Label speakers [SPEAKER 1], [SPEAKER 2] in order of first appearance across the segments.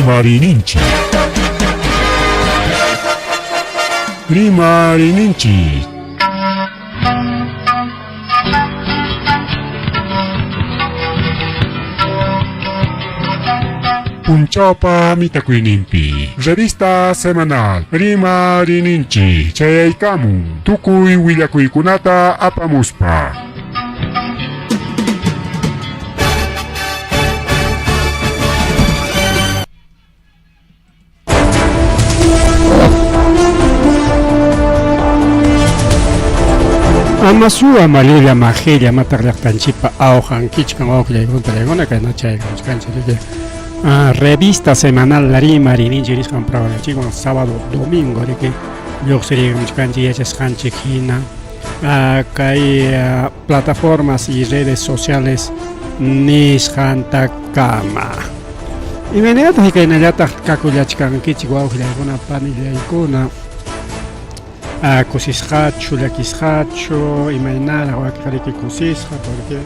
[SPEAKER 1] Rimarininchi. Rimarininchi. Punchaupa mitakuinimpi. Revista semanal. Rimarininchi. Chayaykamun. Tukuy willakuykunata apamuspa.
[SPEAKER 2] Amasua malilla majilla matarlaqtanchipa aujan kichkan oqllaykunta layguna kayna chaykunchkanchik revista semanal Rimarininchi nisqan programa sábado domingo riki lluqsirikunchkanchik yachasqanchik hina kay plataformas y redes sociales nisqantakama imanataq hikaynallataq kakullachkankichik wawqillaykuna panillaykuna kusisqachu llakisqachu imaynaraq wakiqriki kusisqa porque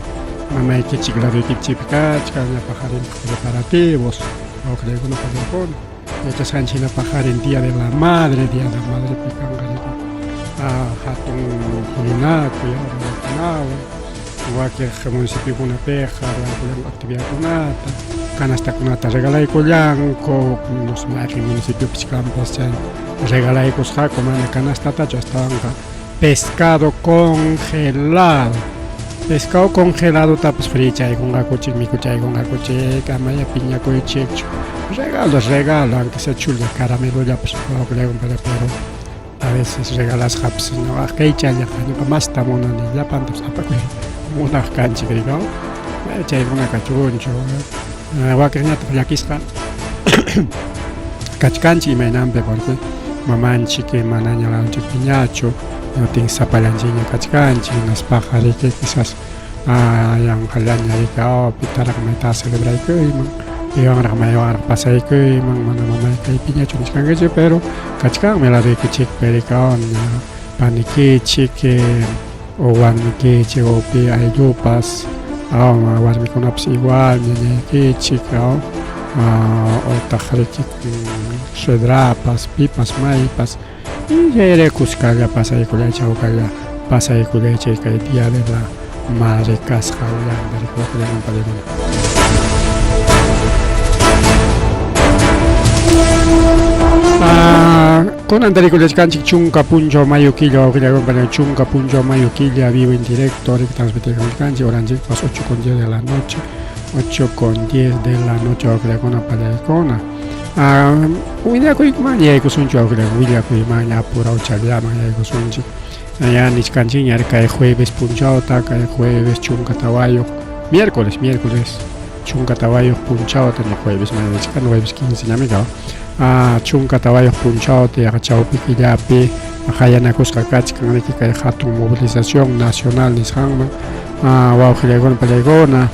[SPEAKER 2] mamaykichik laduykichikpi kachkan pajarinqa preparativos wawqillaykuna pallaykuna yachasqanchik pajarin Día de la Madre pi kanqariki hatun purinaku yawrinakunawan wakiq municipiokunapiqa rurankullanku actividadkunata canastakunata regalaykullanku mayqin municipiopish kanpas chay regalaykusqaku mana canastatachu astawanqa pescado congelado tapas frichaykunqakuchik mikuchaykunqakuchik amaya piñakuychikchu regalo aunque sea chula caramelollapas wawqillaykuna pero a veces regalasqapas ñuqa kaychallaqa ñuqa masta munani llapantapas apakuy munaq kanchik rikaw chaykunaqa chunchu wakiqñataq llakisqa kachkanchik imaynanpi porque mamanchik manañalanchik piñachu ñutin sapallanchikña kachkanchik hinaspaqa riki quizás yanqallaña rika pitaraq mayta celebraykuyman piwanraq maywanraq pasaykuyman mana mamayqa piñachu nishkankichik pero kachkanmi laduykichikpi rikawan panikichik o warmikichik o pi ayllupas warmikunapas igual ñañaykichik otaq riki suedrapas pipas maypas yayrakusqalla pasaykullaychawkalla pasaykullaychay kay Día de la Madre kasqa ullanta rikuwakullanmanpalaykuna kunantarikullachkanchik chunka punchaw mayu killa wawqillaykunapalay chunka punchaw mayu killa vivo en directo riki transmitirkanchik horanchikpas 8:10 de la noche 8:10 de la noche wawqillaykunapalaykuna willakuyman yaykusunchik wawqillaykuna willakuyman apuraw challaman yaykusunchik nishkanchik ña kay jueves punchawta kay jueves chunka tawayuq miércoles chunka tawayuq punchawta ña jueves mañanachika jueves 15 ñami kawan chunka tawayuq punchawta yaqa chawpi killapi hayanakusqa kachkan riki kay hatun movilización nacional nisqanman wawqillaykunapalaykuna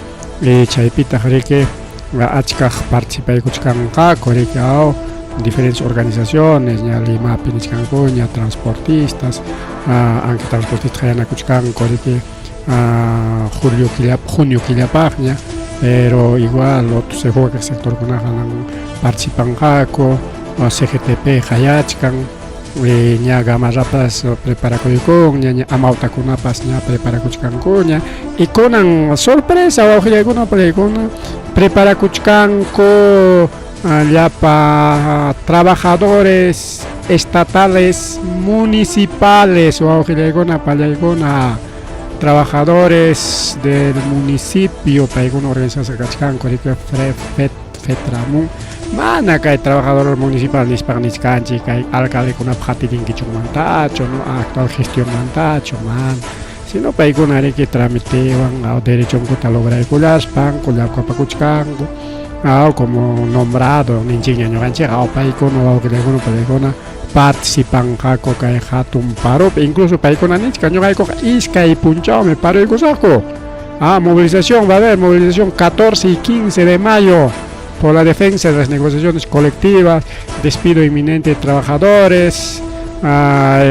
[SPEAKER 2] chaypitaq riki achkaq participaykuchkanqaku riki diferentes organizaciones ña Limapi nishkanku ña transportistas aunque transportistas hayanakuchkanku riki junio killapaqña pero igual otros sectorkunaqa participanqaku CGTP hayachkan ña gamarrapas preparakuykunña ña amautakunapas ña preparakuchkankuña y kunan sorpresa wawqillaykunapalaykuna preparakuchkanku llapa trabajadores estatales municipales wawqillaykunapalaykuna trabajadores del municipio paykuna organización kachkanku riki FETRAMUN mana kay trabajador municipal nispaqnichkanchik kay alcaldekunapaq hatirinkichunmantachu no actual gestión mantachu man sino paykuna riki tramitewan derechonkuta lograykullashpan kullawkapakuchkanku como nombrado ninchikña ñuqanchikqa paykuna wawqillaykunapalaykuna participanqaku kay hatun paropi incluso paykuna nichka ñuqaykuqa iskay punchawmi paruykusaqku movilización va a haber movilización 14 y 15 de mayo por la defensa de las negociaciones colectivas, despido inminente de trabajadores,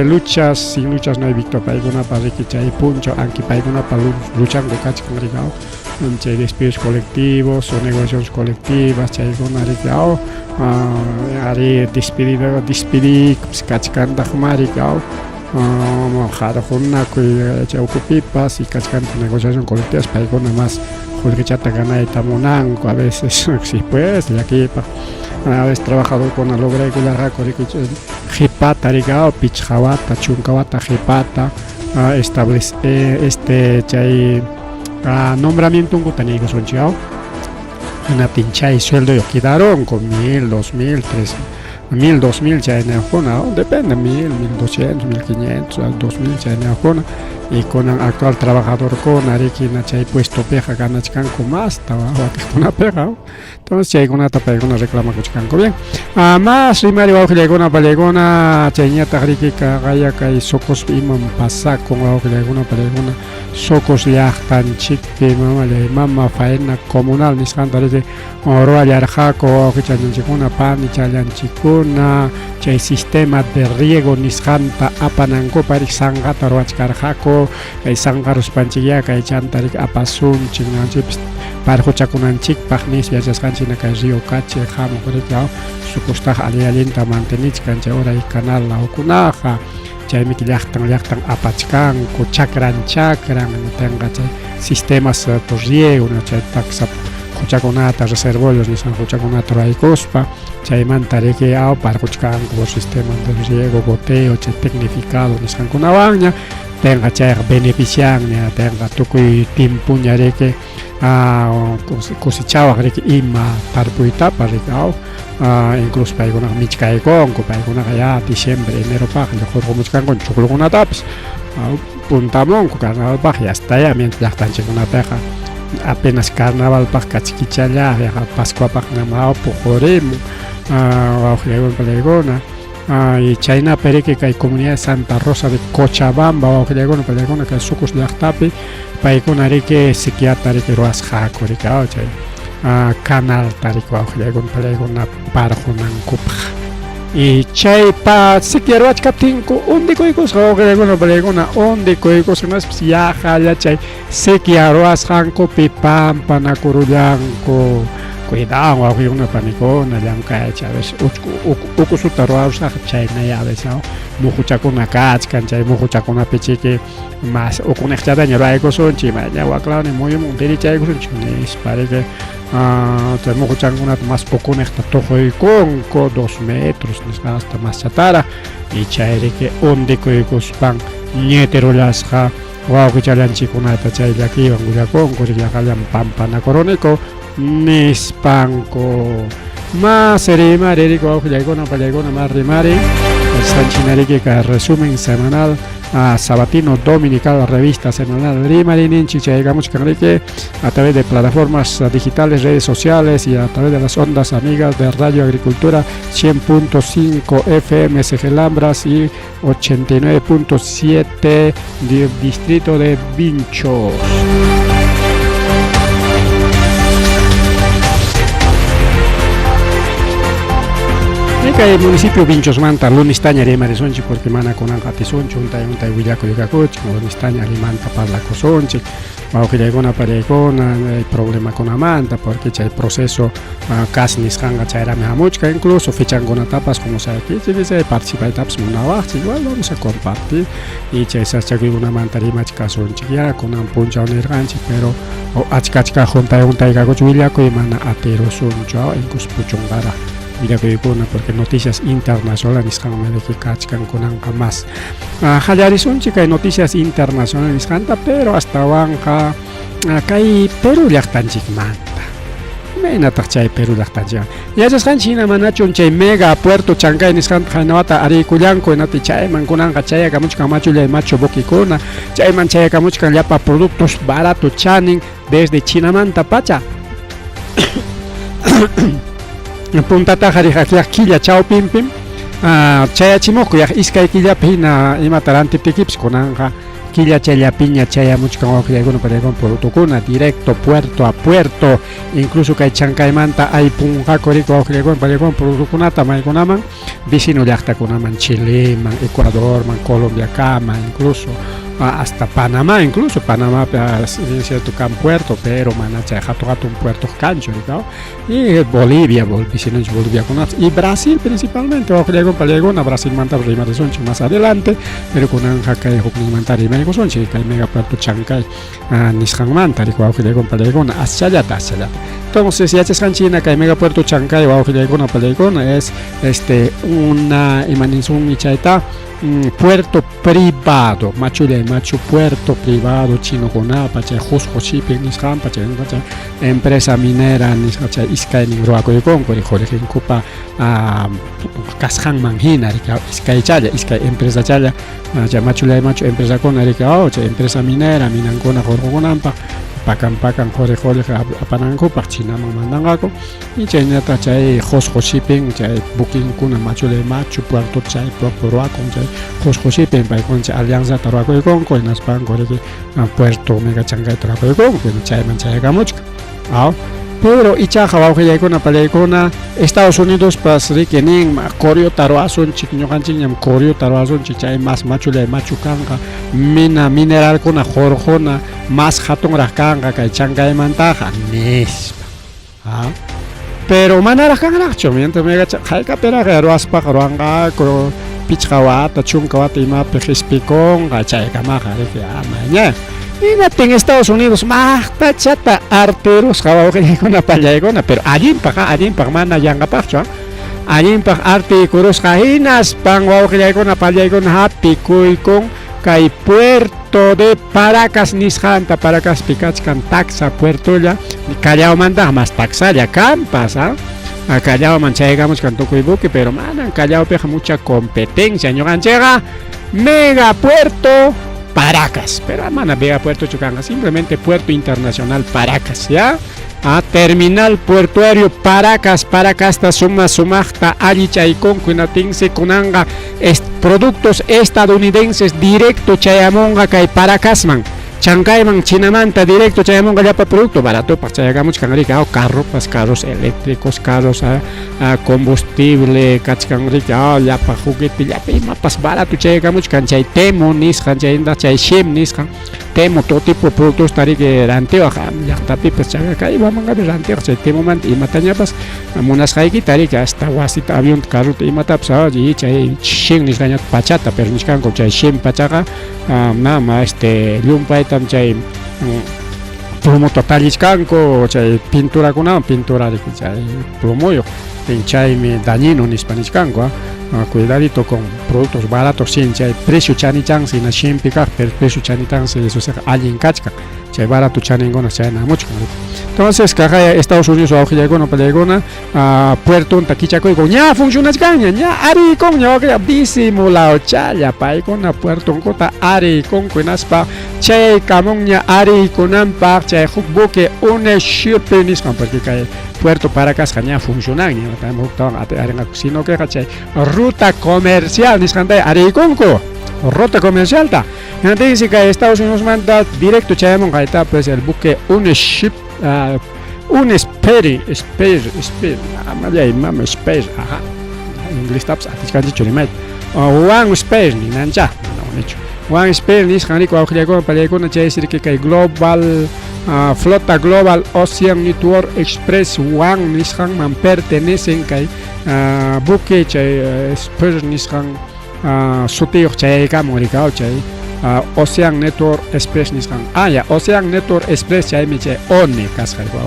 [SPEAKER 2] luchas, sin luchas no hay victoria. Paiguna para riquichay puncho, aunque paiguna para luchan con cachcan rigao, chay despidos colectivos o negociaciones colectivas, chaykuna rikaw, ari despidi kachkanta marikaw, jarajuna chay ukupipas y kachkanta negociación colectivas paykuna más judgechata ganayta munanku a veces sí pues llakipa a veces trabajador con la logra regular jipata rikaw pichjawata chunkawata jipata chay nombramiento un cutanico son chao una pincha y sueldo yo quedaron con 1000, 2000, 3000, 1000, 2000 ya en Ejona, depende 1000, 1200, 1500, 2000 ya en Ejona y con el actual trabajador con Arequina chay puesto peja gana chicanco más trabajo que con la peja entonces chay con tapa con reclama con chicanco bien más rimario bajo legona palegona chayñata rica gaya kai socos imam pasa con bajo legona palegona socos yachtan chique mama faena comunal mis cantares oro allarjaco que chayan chicuna pan y chayan chicuna chay sistema de riego nisjanta apananco para sangata roachcarjaco kay sangaros panchilla kay chantarik apasun chinganchip parjochakunanchik pagnis viajaskanchina kay río cache jamo korikao sukustaj alialinta mantenichkan chay ora y canal laukunaja chaymi llaqtan apachkanku chakran tenga chay sistemas de riego chay taxa huchakunata reservorios nisan huchakunata raykuspa chaymanta rikiao parjuchkanku por sistemas de riego goteo chay tecnificado nisqankunawanña tenga chay benefician tenga tukuy timpuña riki cosechawaq riki ima tarpuytapa rikao incluso paykunaqa michkaykunku paykunaqa ya diciembre eneropaq hurqumuchkanku chuqlukunatapis puntamunku carnavalpaq yastaya mientras llaqtanchikkunapiqa apenas carnavalpaq kachikichallaq pascuapaq namao pujurimun wawqillaykunpa y chayna periki kay comunidad Santa Rosa de Cochabamba wawqillaykunapa paykuna kay sukus llaqtapi paykuna riki psiquiatra riki ruwasqaku rikao chay canal tarik wawqillaykunapa paykuna parjunankupaq y chay siquiera wachkaptinku undikuykusqa wawqillaykunapa paykuna undikuykusqapas yajalla chay siquiera ruwasqankupi pampanakurullanku cuidado wawqiykunapa mikuna llank'aycha a veces ukusuta ruwasaq chayna a veces mujuchakuna kachkan chay mujuchakunapi chiki más ukuniqchataña ruwaykusunchik mayña waklawni muyumun dirichaykusunchik nispariki chay mujuchankunata más ukuniqta tuquykunku 2 metros nisqa hasta más chatara y chayriki undikuykuspan ñetirulasqa wawqichallanchikkunata chay llakiwan willakunku llaqallan pampanakuruniku nispanko más rimari riko wawqillaykunapa pallaykuna más rimari sanchinariki ka resumen semanal sabatino dominical revista semanal rimari ninchik chaykamuchkanriki a través de plataformas digitales, redes sociales y a través de las ondas amigas de Radio Agricultura 100.5 FM Segelambras y 89.7 distrito de Vinchos. El municipio Vinchosmanta lunistaña rimarisonchik porque mana kunanqa tisunchik untay willaku yukakuchik lunistaña rimanta parlakusonchik wawqillaykuna paraykuna problemakunamanta porque chay proceso casi nisqanqa chayrami hamuchka incluso fichankunatapas como saykichik participaytapas munawaqchik igual vamos a compartir y chay sachakuykunamanta rimachkasunchik ya kunan punchaw nirqanchik pero achka untay kakuchik willakuy mana atirusunchu incluso puchunqaraq villakuykuna porque noticias internacionales nisqanmaniki kachkankunanqa más hallarisunchik kay noticias internacionales nisqanta pero astawanqa kay Perú llaqtanchikmanta imaynataq chay Perú llaqtanchikman yachasqanchik hina manachun chay mega puerto Chancay nisqanta haynawata arikullanku hinata chayman kunanqa chayakamuchkan machullay machu boquikuna chayman chayakamuchkan llapa productos barato chanin desde Chinamanta pacha puntata qhariqa killa chawpinpim chayachimuqku iskay killapi hina imatarantiptikipish kunanqa killa chayllapiña chayamuchkan wawqillaykunapa productukuna directo puerto a puerto incluso kay Chancaymanta aypunqaku riku wawqillaykunapa productukunata maykunaman vecino llaqtakunaman Chileman, Ecuadorman, Colombiakaman incluso hasta Panamá, incluso Panamá es cierto que puerto, pero chay hatu un puerto cancho, y Bolivia, Bolivia y Brasil principalmente, Brasil manta rima de soncho más adelante, pero con anja que manta rima de soncho, que mega puerto Chancay, Nishan manta, hacia allá. Entonces, ya se China que mega puerto Chancay, es una imanizun y chaita. Puerto privado, machu puerto privado chino conapa, shipping empresa minera iskay roaco de conco y jorge cupa casjan manjina iskay empresa chaya machu empresa con empresa minera minancona jorge conampa pakan jorge apananco pachina mandangako y chaynata chay shipping chay booking kuna machu puerto chay roaco chay shipping by concha alianza taroaco de conco en aspan jorge puerto mega changay taroaco de conco chay manchaya muchka pero icha jawaje ya con apaleicona Estados Unidos pasri kening Corio taroason chikñokanchik ñam Corio taroason chichay más machule machukanga mina mineral kuna jorjona más hatun rakanga kay changay mantaja nispa pero manara kangracho mientras mega hayka pera gero aspa roanga ko pichawata chunkawata ima pejispikon chay kamaja de amaña y en Estados Unidos más chata arteros jawaje con apaleicona pero allí para mana yanga pacho allí para arte kuros jahinas pangwaje con apaleicona happy kuy con kay puerto de Paracas Nishanta Paracas Picachcan taxa puerto ya Callao manda más taxa ya campas a Callao manchegamos canto buque pero manan Callao peja mucha competencia ño llega mega puerto Paracas, pero mana vega puerto Chocanga, simplemente puerto internacional Paracas, ¿ya? Terminal portuario Paracas ta sumachta alichaykon kunatinse kunanga productos estadounidenses directo chayamonga kay Paracasman. Chancayman, Chinamanta, directo, chayamonga llapa producto barato, para chayagamos canrica, carros eléctricos, carros combustible, cachcanrica, llapa juguete, llapa y mapas barato, chayagamos canchay temo, niscan, chayenda, chay shem, niscan, temo, todo tipo de productos, tarique, ranteo, ya tapi, pues chagaca, y vamos a ver ranteo, chay temo, man, y matañapas, monas haiki, tarique, hasta guasita, avión, carro, y matapsa, y chay shem, niscan, pachata, pero niscan, chay shem, pachaga, mama, lumpa, tam chay plomo totaliscanco chay pintura de chay plomo yo chay me dañino en hispaniscanco cuidadito con productos baratos sin chay precio chanichan sin ashin picar pero precio chanichan se eso se alguien cachca chay barato chaningona chay na mucho entonces caja Estados Unidos o llegona pelegona puerto un taquichaco y ya funciona caña ya ari con yo que disimulado chaya pai con a puerto un cota ari con cuenaspa chay camoña ari con ampa chay hukbuque un shipping porque cae puerto Paracas caña funciona ni estamos sino que chay ruta comercial ni canta ari conco ruta comercial ta entonces que Estados Unidos manda directo chayamon gaita pues el buque un ship un space mama space inglés taps atiskan churimet one space ni nancha no hecho one space ni khani ko akhliako paleko na chay sir que global flota global ocean network express one ni khan man pertenecen kai buque chay space ni khan suteo chay kamorika chay Ocean Network Express Nissan. Ya, Ocean Network Express chay miche one kasjar con.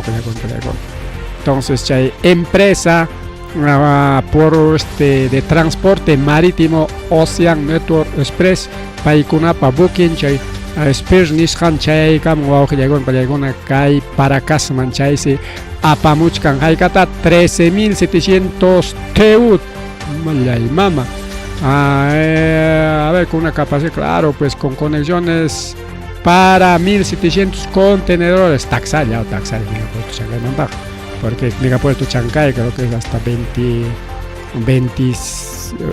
[SPEAKER 2] Entonces chay empresa por de transporte marítimo Ocean Network Express paikuna pa booking chay Express Nissan chay kam con kai Paracas manchay se apamuchkan haykata 13.700 teut malay mama. A ver, con una capacidad, claro, pues con conexiones para 1.700 contenedores, taxalla o taxalla, megapuerto Chancay Mambaja, porque megapuerto Chancay creo que es hasta 20,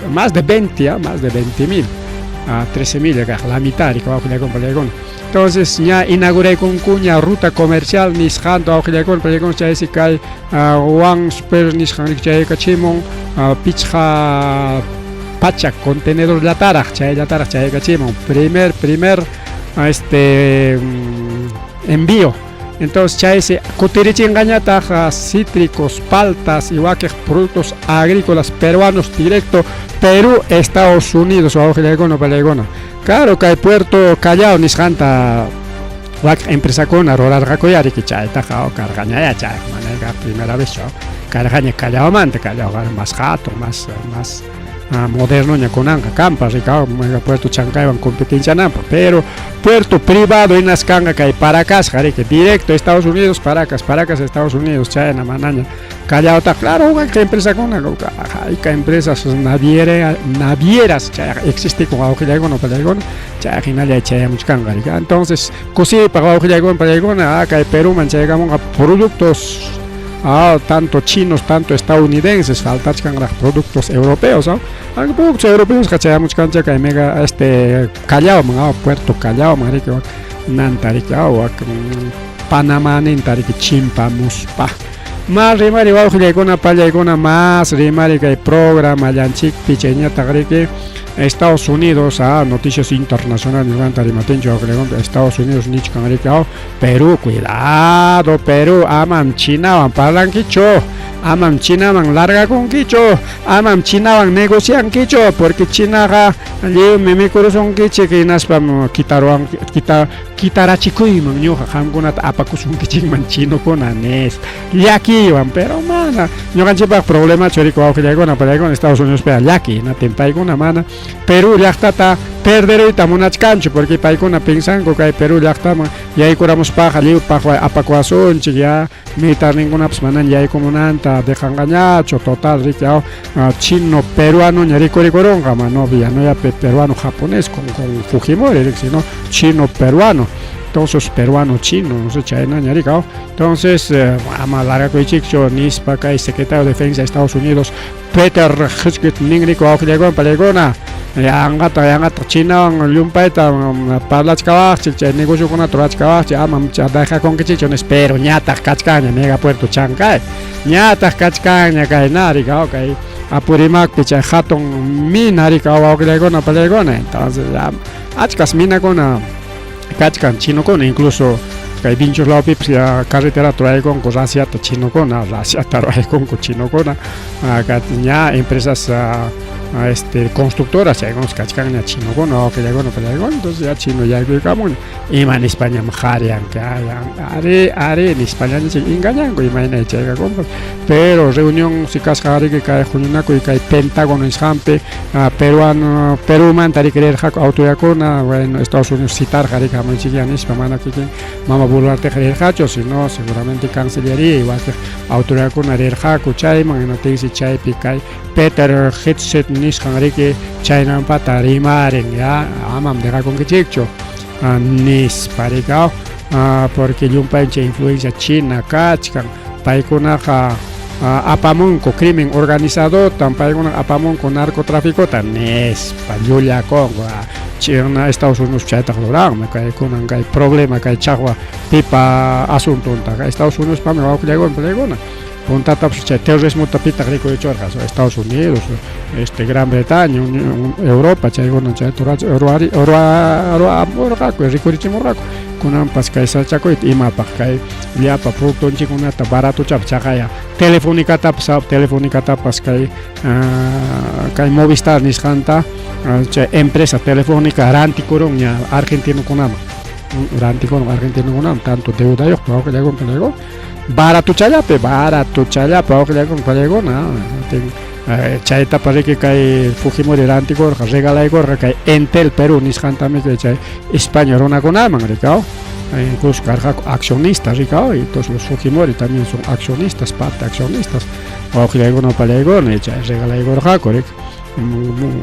[SPEAKER 2] más de 20.000, a 13.000, la mitad, y entonces ya inauguré con cuña ruta comercial nishanto aujilakon proyecto chaisikai one super nishan chaikachimon picha pacha contenedor lataraj chay kachimon primer envío. Entonces, chaise, cutirichingañata, cítricos, paltas, igual que productos agrícolas peruanos directo, Perú, Estados Unidos, o Palegona. Claro que hay Puerto Callao, Nisjanta, empresa con Rolar Racoyari, que chaita, cargaña ya, chay, manera primera vez, cargaña Callao Mante, Callao, más jato, más moderno ña conanga campas rica puerto Chancay van competencia nampa pero puerto privado en las canga que hay Paracas jare que directo Estados Unidos Paracas Estados Unidos China manaña Callao está claro que empresa con hay que empresas navieras existe con auxiliar con Palegón ya final ya chaya muchcanga entonces cosí para auxiliar con Palegón acá en Perú manchegamos a productos tanto chinos, tanto estadounidenses, faltan productos europeos, ¿no? Productos europeos que tenemos cancha que mega Callao, Puerto Callao, marico, Nantarica, Panamá, Nantarica, Chimpa, Muspa. Más rimari bajo una palla y una más rimari que programa yanchik picheña tagrique Estados Unidos noticias internacionales Estados Unidos nicho Perú cuidado Perú aman China van parlan quicho aman China van larga con quicho aman China van negocian quicho porque China me corazón quiche que naspam kitarachicuy man yo hamgunat apakusun kiching man chino con anes yaki van pero mana yo ganche pa problema chorico auxiliar con Estados Unidos pero yaki na tempai con mana Perú ya está perder y tamonach cancho porque paikona pensan que Perú ya está y ahí curamos paja liu paja apacuación ya militar ninguna semana ya hay como nanta dejan gañacho total rico chino peruano ya rico ricoronga no vía no ya peruano japonés con Fujimori sino chino peruano entonces peruano chino no sé China ñaricao entonces ama larga coichicho nispa kai secretario de defensa de Estados Unidos Peter Hutchett ningrico auxiliar palegona angata China liumpaita parlachkawach negocio con atrachkawach ama deja con que chicho espero ñata kachcaña mega Puerto Chancay ñata kachcaña kai naricao kai apurimak picha hatton minaricao auxiliar palegona entonces achkas mina con Kachkan chino con incluso que pinchos la pipsia carretera trae con cosas chino con Rasia trae con chino con empresas constructoras ya con Kachkan chino con que ya con entonces ya chino ya que camun y man España majarian que are en España se engañan y man llega con pero reunión si cascari que cae junina y cae Pentágono en Jampe Perú man tari querer autoyacona bueno Estados Unidos citar jari que man chiquianis mamá que mama burlarte querer hacho si no seguramente cancelaría igual que autoyacona querer haco chai man no te dice chai picai Peter Hutchett nis jari que China patari maren ya amam deja con que chicho nis paricao porque yo un país influencia china kachkan paikuna apamonco crimen organizado tampoco apamonco narcotráfico tanes payulia congo China Estados Unidos chaita lograng me cae con un problema cae chagua pipa asunto Estados Unidos pa me va a plegona punta taps terrorismo tapita rico de chorjas Estados Unidos Gran Bretaña Europa chaigona chaito rico con ampas cae sachaco y mapa cae liapa producto chicuna barato chap chagaya telefónica tapas cae Movistar nisjanta empresa telefónica ranticorón ya argentino con ama tanto deuda yo creo que llegó barato chayape que llegó palegona chaita para que cae Fujimori ranticor regala igor cae Entel Perú nisjanta me que España rona con ama recao incluso carga accionistas recao y todos los Fujimori también son accionistas parte accionistas o que llegó no palegona regala igor jacorek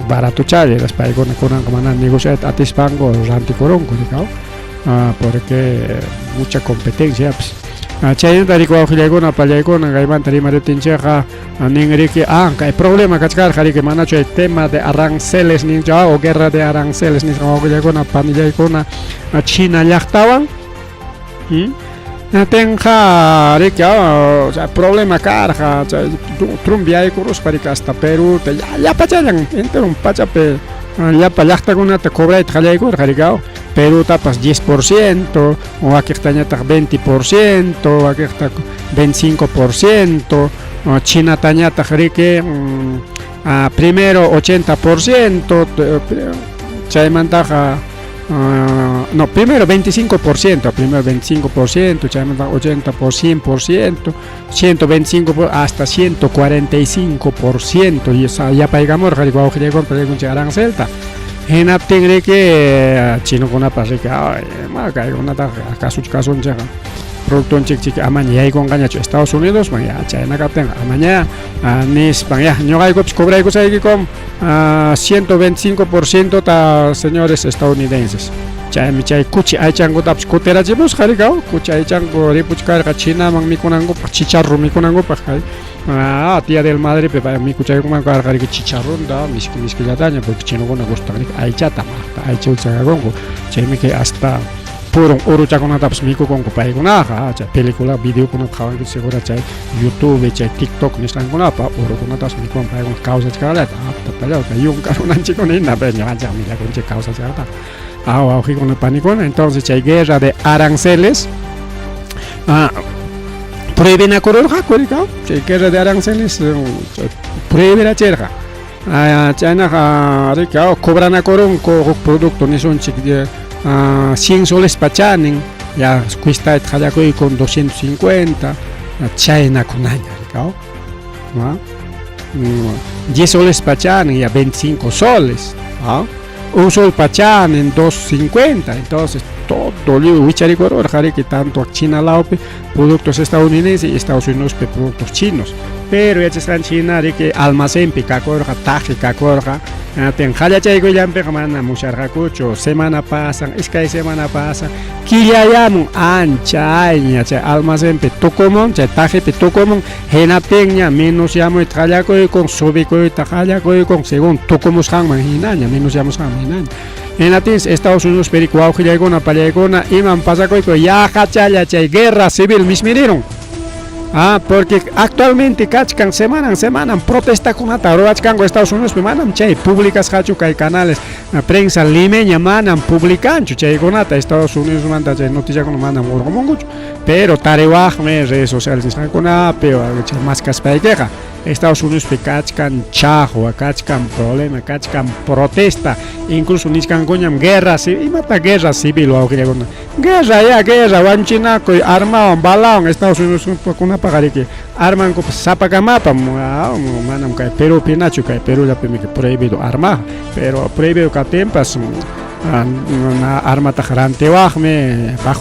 [SPEAKER 2] barato chale las palegona con una negociar atispango ranticorón recao porque mucha competencia pues Chayna tarico auxiliar palegona gaiman tarimare tincheja ningriki hay problema cachcar jari que manacho el tema de aranceles ninja o guerra de aranceles ni auxiliar panilla con China yachtaban tenja rica problema carja Trump ya curus para hasta Perú ya pachayan entero un pachape llapa llaqtakunata cobrayta qallaykur qariqa Perú tapas 10% o aquitañataq 20% aquita 25% China tañataq riki primero 80% chaymantaqa no, primero 25%, primero 25%, 80 por 100%, 125 hasta 145% y esa ya paigamos radical que con arancelta. En aptingre que chino con una pasrica, marca una caso producto chic amaña y con gañacho Estados Unidos, mañana China capten amaña nis mañana no hay cops cobra con 125% ta señores estadounidenses. Chay kuchi aychango taps kutera jibus harigao kuchi aychango ripuchkar China mang mikunango chicharro mikunango pakay tía del madre pepa mi kuchay como cargar que chicharrón da miski la daña porque chino con gusto aychata aychul sagagongo chay me que hasta puro oro chakona taps miko con kupay kuna película video kuna khawan que segura chay YouTube chay TikTok ni stan kuna pa oro kuna taps miko pay con causa chakala tapala ka yung karunan chico ni na pe nya ja mira con causa chakala con el pánico, entonces hay guerra de aranceles. Prohíben a correr, guerra de aranceles, prohíben a cherja. China, cobran a correr con producto, ni son 100 soles pachanen, ya cuesta con 250, China con año, 10 soles pachanen, ya 25 soles. Un sol pachan en 2.50, entonces todo el huicharicor que tanto China laupe productos estadounidenses y Estados Unidos productos chinos, pero ya están China de que almacén picacorja, taje cacorja, ten jaya chaygo ya mana musharjacucho, semana pasa, semana pasa, killayamun ancha almacén pe tocomon, taje pe tocomon, hena peña menos llamo trayaco con sobico y tajayaco con según tocomos hangman hinaña, menos llamos hangman hinaña. En Latins, Estados Unidos, Pericuau, Gilegona, Palegona, Iman Pasacoico, ya hachaya, guerra civil, mismirieron. Porque actualmente cachcan semana protesta con ataroachcan Estados Unidos manan chay públicas hachuca y canales prensa limeña manan publican chay gonata Estados Unidos manda chay noticia con mandan morgomongucho pero tarewajme redes sociales están con pero más caspaikeja Estados Unidos pe cachcan chajo cachcan problema cachcan protesta incluso niscan coñam guerra civil mata guerra civil o guerra wanchinaco armado balón Estados Unidos con pagar que arman con zapagamapa manam que Perú pinacho que Perú ya prohibido armar pero prohibido que tempas una arma tajarante bajo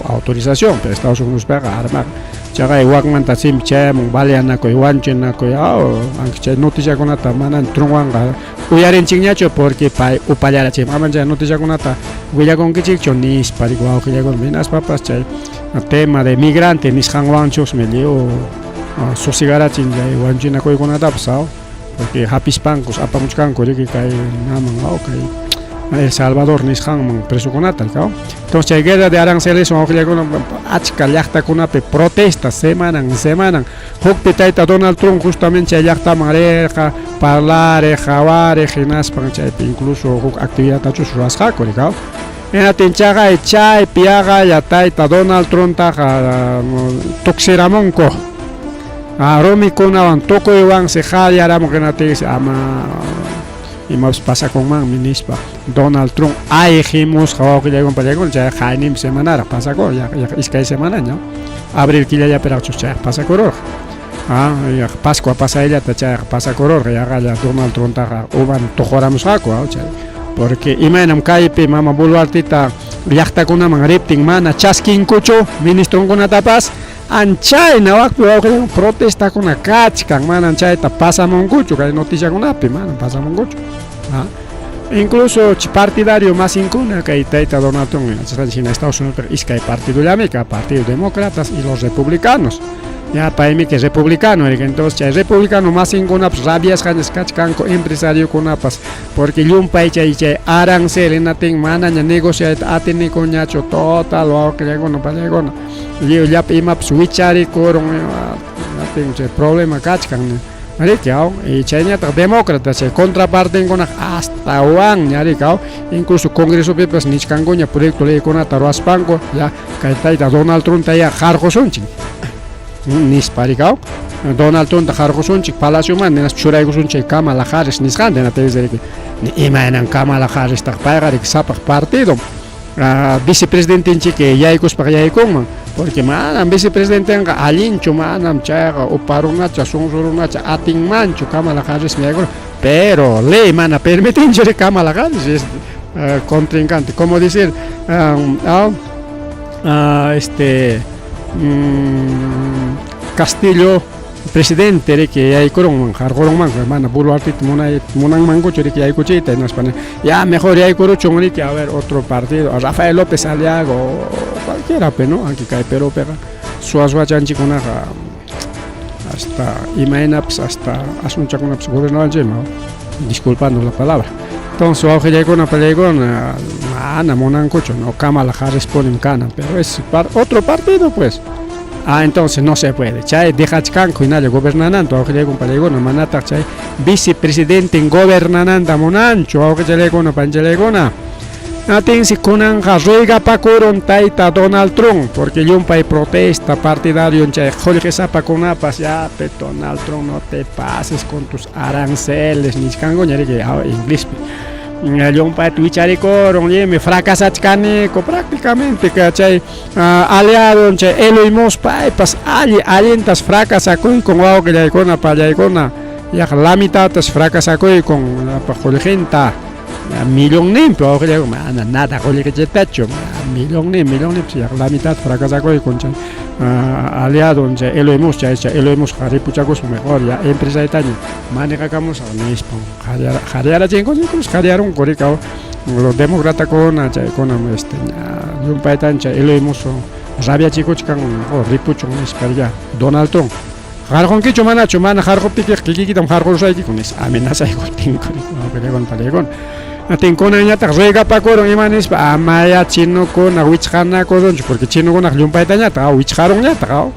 [SPEAKER 2] autorización pero Estados Unidos paga armar chaga igual tasim chem baleana ko iwanchena ko aunque noticia con ata manan trunwanga uyaren chingnacho porque pai upayara chem amanja noticia con ata uya con que chicho nis pariguao que con minas papas chay tema de migrante nis hangwanchos melio sosigara chinja iwanchena ko con ata pasao porque hapis pancos apamuchkan ko que kai namang kai El Salvador nis hangman preso con ata entonces hay guerra de aranceles o que con achka yachta con ape protesta semana hokpe taita Donald Trump justamente yachta mareja parlare javare ginas pancha incluso actividad tachos rasjaco legal en atenchaga echai piaga ya taita Donald Trump ta toxeramonco romi con avan toco iwan se jaya ramo que nates ama y más pasa con man minispa Donald Trump hay ejimos que ya con ya jainim semana pasa con ya es que hay semana no abril que ya pero ya pasa coror ya Pascua pasa ella ya pasa coror ya Donald Trump ta uban tojoramos saco porque imanam kaipe mama bulwartita yachta con una mangripting mana chaskin kucho ministro con atapas Anchay nawak pero protesta con akachkan man anchay ta pasa mongucho que noticia con api man pasa mongucho incluso partidario más incuna que taita Donald Trump en Estados Unidos es que hay partido llamica partido demócratas y los republicanos ya para mí que es republicano entonces el republicano más incuna pues rabias ganas kachkan empresario con apas porque un país chay arancel en aten mananya negociar atene con yacho total o que no para yo ya pima switchari koron aten problema kachkan Maricao, y chaynata demócrata, chay contraparte con hasta wan, yaricao, incluso Congreso Pepas Nichkangoña, proyecto ley con Ataruaspango, ya, Kaitaita Donald Trump, ya, Jarjo Sunching, Nisparicao, Donald Trump, Jarjo Sunching, Palacio Man, Nenas Churaigo Sunching, Kamala Harris, Niskan, en Atezeri, Imanan Kamala Harris, Takpagarik, Sapak Partido, vicepresidente en Chique, Yaikos para Yaikoma. Porque manam vicepresidente nga alincho manam chaga uparunacha sunsurunacha ating mancho Kamala Harris pero ley mana permiten que Kamala Harris es contrincante, como decir Castillo presidente de que hay corong man mana bulu artit monang mango chori que hay cochita en España ya mejor hay coro chongri que a ver otro partido a Rafael López Aliago cualquiera pero no aquí cae pero pega suazua chanchi con hasta imainaps hasta asuncha con gobernador Gemma disculpando la palabra entonces ojo ya con una pelea con ana monang cocho no Kamala Harris ponen cana pero es otro partido pues. Entonces no se puede. Chay deja canco y nadie gobernanando. Aunque llegue un palegona, manata chay vicepresidente en gobernananda monancho. Aunque llegue una panchelegona. Atensi conan ruega pa coron taita Donald Trump. Porque yo un país protesta partidario en chay. Jorge Zapa con apas ya. Pero Donald Trump no te pases con tus aranceles. Ni cango ni que inglés. Yung pa tuichari ko rong me fracasat kaniko prácticamente cachay aliado che Elon Musk pas alientas fracasako con wao que ya con apayaycona ya la mitad tas fracasako con pa joligenta millón pero que nada que techo millón ya la mitad fracasako con aliado che Elon Musk Elon Musk hari puchakos mejor ya empresa de taño maneja camos a Nispo jariara chengo incluso jariaron coricao los demócratas con un paitancha Elon Musk rabia chico chican o ripucho ya Donald Trump jargon que chumana jargo pique que quitam jargo sai con es amenaza y cortin con palegón Atencona ñata rega pa coron imanes amaya chino con awichana con porque chino con agliumpa ñata awicharon ñata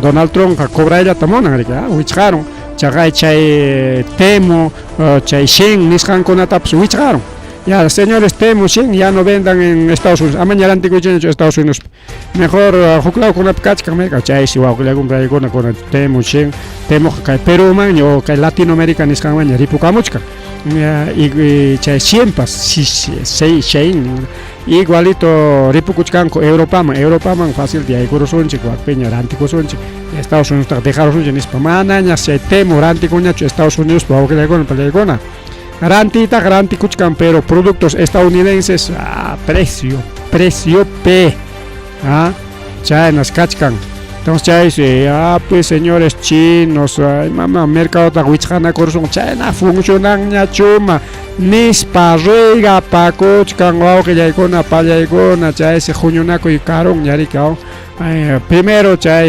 [SPEAKER 2] Donald Trump cobra ella tamona ngriga awicharon chagai chay temo chay shen niskan con ataps awicharon ya señores temo shen ya no vendan en Estados Unidos amañar antiguo en Estados Unidos mejor juklau con apkach kameka chay si wa con temo shen temo kai Perú man yo kai Latinoamérica niskan maña ripukamuchka y chay siempas shein igualito ripukuchkanko Europa man fácil de ahí corosonche con peña rantico sonche Estados Unidos dejaron sonche en España ya se temo rantico ñacho Estados Unidos para que le con pelegona garanti kuchkan pero productos estadounidenses precio P chay nas kachkan. Entonces ya dice, pues señores chinos, mercado de Huichana Corzón, China funcionan ya chuma, nispa ruega pa cochcan o que ya icona pa ya icona, ya ese junionaco y carón ya ricao. Primero ya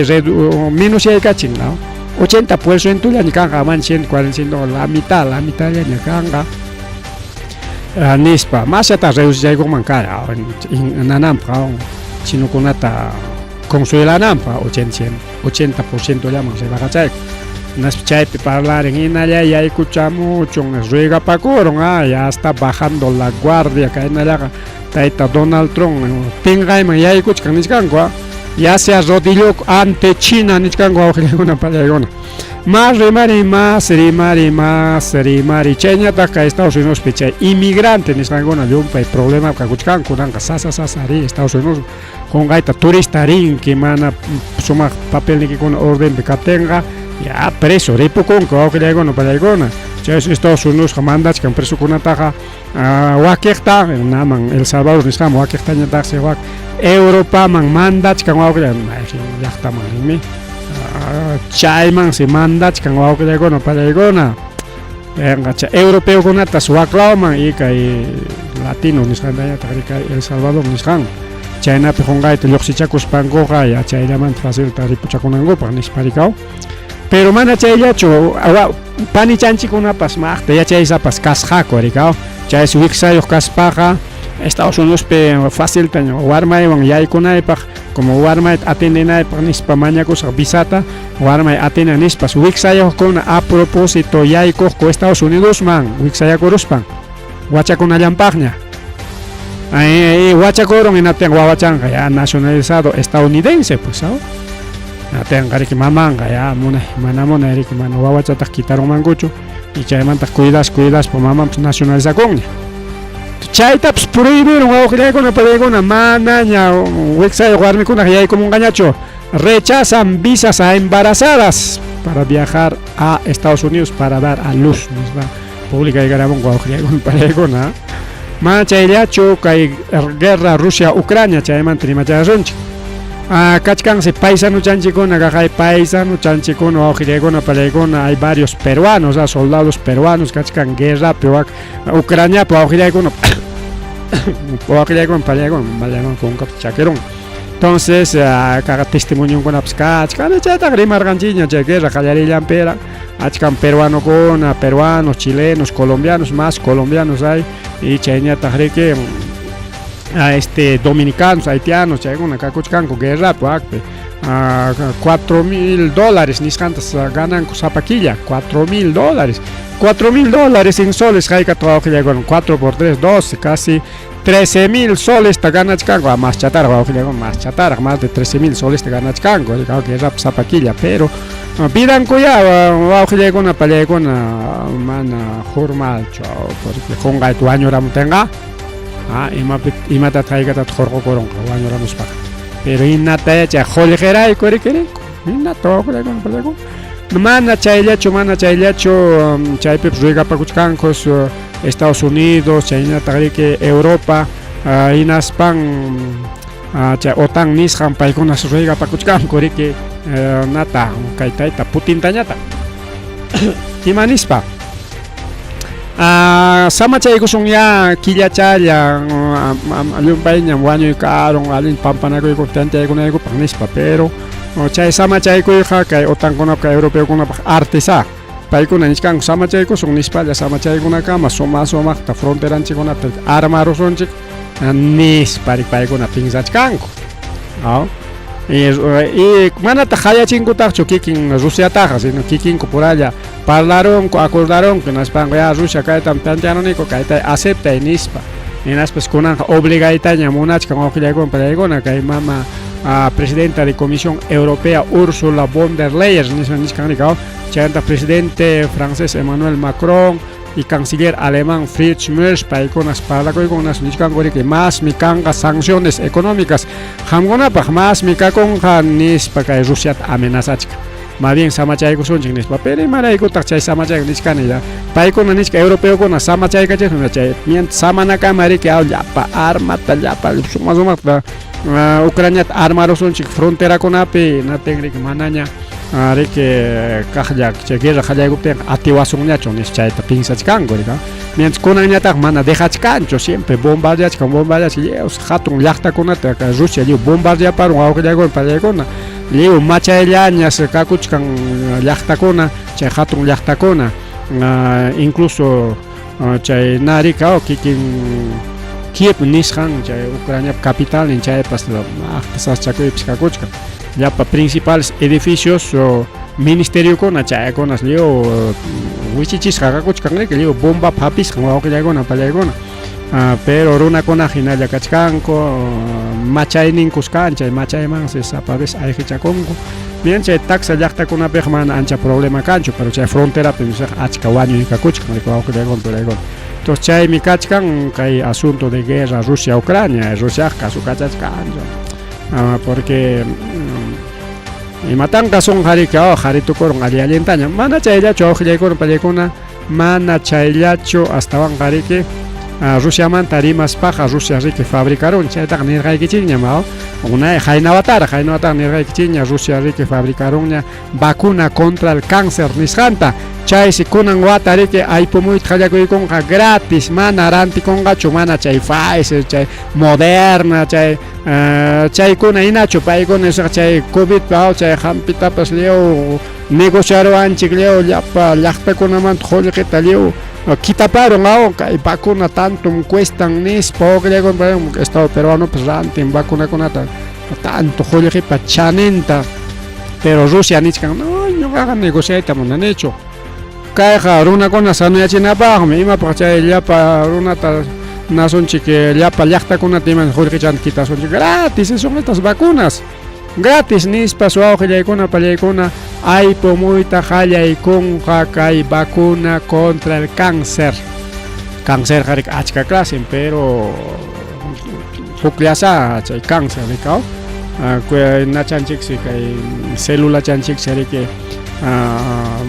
[SPEAKER 2] menos ya caching, ¿no? 80% ya ni canga man 140 la mitad ya ni canga. Nispa, más ya ta reus ya icon mancara, en anampa, chino con ata Consuela Nampa, 80% llaman se va a cachar. Nas chay hablar en Inaya ya escuchamos mucho, ruega pa coron, ya está bajando la guardia, que en allá taita Donald Trump, tenga ya escuchan niscango, ya se arrodilló ante China niscango, una palayona. Más rimari, China taca Estados Unidos pecha inmigrante niscango na yumpa problema ka kuchkan kunan ka sasa Estados Unidos con gaita turista ring que mana suma papel que con orden de catenga ya preso repo con que le no para igona ya Estados Unidos comandas que preso con ataja wakekta naman El Salvador ni samo wakekta nya taxe wak Europa man mandat kan wa que ya está man mi chaiman se mandat kan wa que le no para igona europeo con atas waklaman y kai latino ni skandaya tarika El Salvador ni skan China pejongay te loxichacos pangoja ya China man fácil taripuchaconango para nisparicao pero mana China cho pani chanchi con una pasma ya China pas casjaco ricao China su wixa yo caspaja Estados Unidos pe fácil taño warma y ya iconai pa como warmay atendenaypaq nispa mañakusaq visata warmay atena nispas wiksayuqkuna a propósito yaykuqku Estados Unidosman wiksayakuruspan wachakunallampaqña wachakurun hinapiqa wawachanqa ya nacionalizado estadounidense pues ¿no? Atenqa riki mamanqa ya munay mana munay riki mana wawachataq kitarunmankuchu y chaymantaq cuidas pa mamanpas nacionalizakunña chaytapas prohibieron wawqillaykuna palaykuna manaña wiksayuq warmikunaq yaykumunqañachu rechazan visas a embarazadas para viajar a Estados Unidos para dar a luz nispa publicaykaramon wawqillaykuna palaykuna mana chayllachu kay guerra Rusia-Ucrania chaymanta rimachashunchik kachkansi paisano chanchikuna kay paisano chanchikuna wawqillaykuna palaykuna hay varios peruanos soldados peruanos kachkan guerrapi Ucraniapi wawqillaykuna wawqillaykuna palaykuna malaykuna kunkapas chakiron entonces kaqa testimoniokunapas kachkan chaytaqa rimarqanchikña chay guerra qallarillanpira achkan peruanos, chilenos, colombianos, más colombianos hay y chayñataq riki dominicanos, haitianos, chaykuna kakuchkanku guerrapi wakpi $4,000 nisqantas gananku sapakilla $4,000 en soles haykata wawqillaykuna 4 por 3 12 casi 13,000 soles ta ganachkanku más chataraq wawqillaykuna más chataraq más de 13,000 soles ta ganachkanku guerrapi sapakilla pero pidankuya wawqillaykuna pallaykuna mana hurmalchu porque qunqayta wañuramutinqa imatataq haykatata hurqukurunqa wañuramuspaqa pero hinata chay qolqerayku rikirinku hinata wawqillaykuna pallaykuna mana chayllachu chaypipas riqapakuchkankus Estados Unidos chaynataq riki Europa hinaspan chay OTAN nisqan paykunas riqapakuchkanku riki nata kay tayta Putintañata imanispa samachaykusun ya killachalla llumpayñam wañuykarun allin pampanakuyku tantiaykunaykupaq nispa pero chay samachaykuyqa kay OTANkunapas kay europeukunapas artesa paykuna nishkanku samachaykusun nispalla samachaykunakama sumaqta fronteranchikkunata armarusunchik nispari paykuna pinsachkanku y manata hayachinkutaqchu kikin Rusiataqa sino kikinku por allá parlaronku acordaronku naspanqa ya Rusia kaytam tantianoniku kayta aceptay nispa hinaspas kunanqa obligaytaña munachkan wawqillaykuna pallaykuna kay mama presidenta de Comisión Europea Ursula von der Leyen nishkanrika chayanta presidente francés Emmanuel Macron y canciller alemán Friedrich Merz paykunas parlakuykunas nishkankuriki más mikanqa sanciones económicas qamkunapaq más mikakunqa nispa kay Rusiata amenazachka más bien samachaykusunchik nispa pero imaraykutaq chay samachayku nishkanilla paykuna nishka europeokuna samachaykachikuna chay mientras samanakama riki llapa armata llapa sumaqta Ucraniata armarusunchik fronterakunapi natin riki manaña riki kaqlla chay guerra qallaykuptinqa atiwasunñachu nish chayta pinsachkanku rika mientras kunanñataq mana dejachkanchu siempre bombardeachkan lliwis hatun llaqtakunata Rusia lliw bombardeaparun wawqillaykuna pallaykuna lliw machayllañas kakuchkan llaqtakuna chay hatun llaqtakuna incluso chay narika kikin Kiev nisqan chay Ucrania capital nin chaypas aqtasachakuypis kakuchkan llapa principales edificios ministeriokuna chaykunas lliw wichichisqa kakuchkan riki lliw bomba hapisqan wawqillaykuna pallaykuna pero runakuna hinalla kachkanku machayninkus kan chay machaymansi sapabis ayqichakunku bien chay taxa llaqtakunapiqa mana ancha problema kanchu pero chay fronterapi achka wañuy kakuchkan riki wawqillaykuna pallaykuna entonces chaymi kachkan kay asunto de guerra Rusia-Ucrania Rusia kasu kachachkanchu porque imatanqa son qaritukurun allintaña mana chayllachu wawqillaykuna pallaykuna mana chayllachu astawan qariki Rusiamanta rimaspaqa Rusia riki fabricarun chaytaqa nirqaykichikña unay haynawataqa nirqaykichikña Rusia riki fabricarunña vacuna contra el cáncer nisqanta chaysi kunan wata riki aypumuyta qallakuykunqa gratis mana rantikunqachu mana chay Pfizer chay Moderna chaykuna hinachu paykuna chay COVID chay hampitapas lliw negociaruanchik lliw llapa llaqtakunamanta qullqita lliw quitaparon kay vacuna tantum cuestan nispa wawqillaykuna Estado peruano pues rantin vacunakunata tanto Jolijipa chanenta, pero Rusia nichkan, no, ñuqaqa negociayta munanichu. Kayqa runakuna sanuyachinapaqmi imapaq chay llapa runata nasunchik llapa llaqtakunata iman Jolijichanta kitasunchik gratis son estas vacunas. Gratis nispa suawqillaykuna pallaykuna aypumuyta qallaykunqa kay vacuna contra el cáncer. Cáncer qarik achka clase, pero hukllasa chay cáncer rikaw. Nachanchik si kay célula chanchik seriki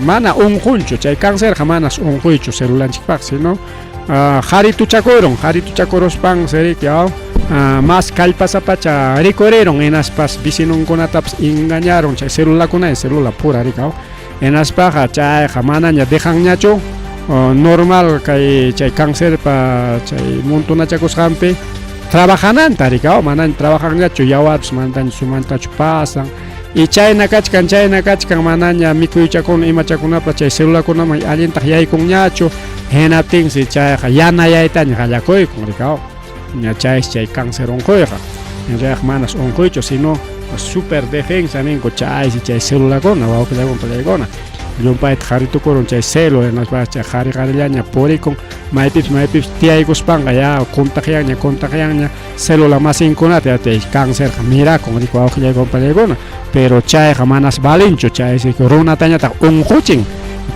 [SPEAKER 2] mana unqunchu chay cáncer mana unquychu celulanchikpaq, sino harituchakuruspan seriki más kallpasapacha ricorrieron enaspas vicinunkunatapas engañaron chay celulakuna célula pura rikaw enaspaqa chayqa manaña dejanñachu normal kay chay cáncer pa chay montunachakusqanpi trabajananta rikaw manaña trabajanñachu yawarpis mantaña sumantachu pasan y chayna kachkan manaña mikuychakuna imachakunapa chay celulakunaman allintaq yaykunñachu hinaptinsi chayqa yanayaytaña qallakuyku rikaw chay cáncer unquyqa enriaq manas unquychu sino super defensa ninku chay celulakuna wawqillaykuna pallaykuna llumpayta qaritukurun chay célula naspas chay qarillaña purikun maypipis tiyaykuspanqa ya contagianña célula masinkunata chay cáncerqa mirakun riku wawqillaykuna pallaykuna pero chayqa manas valinchu chay runatañataq unquchin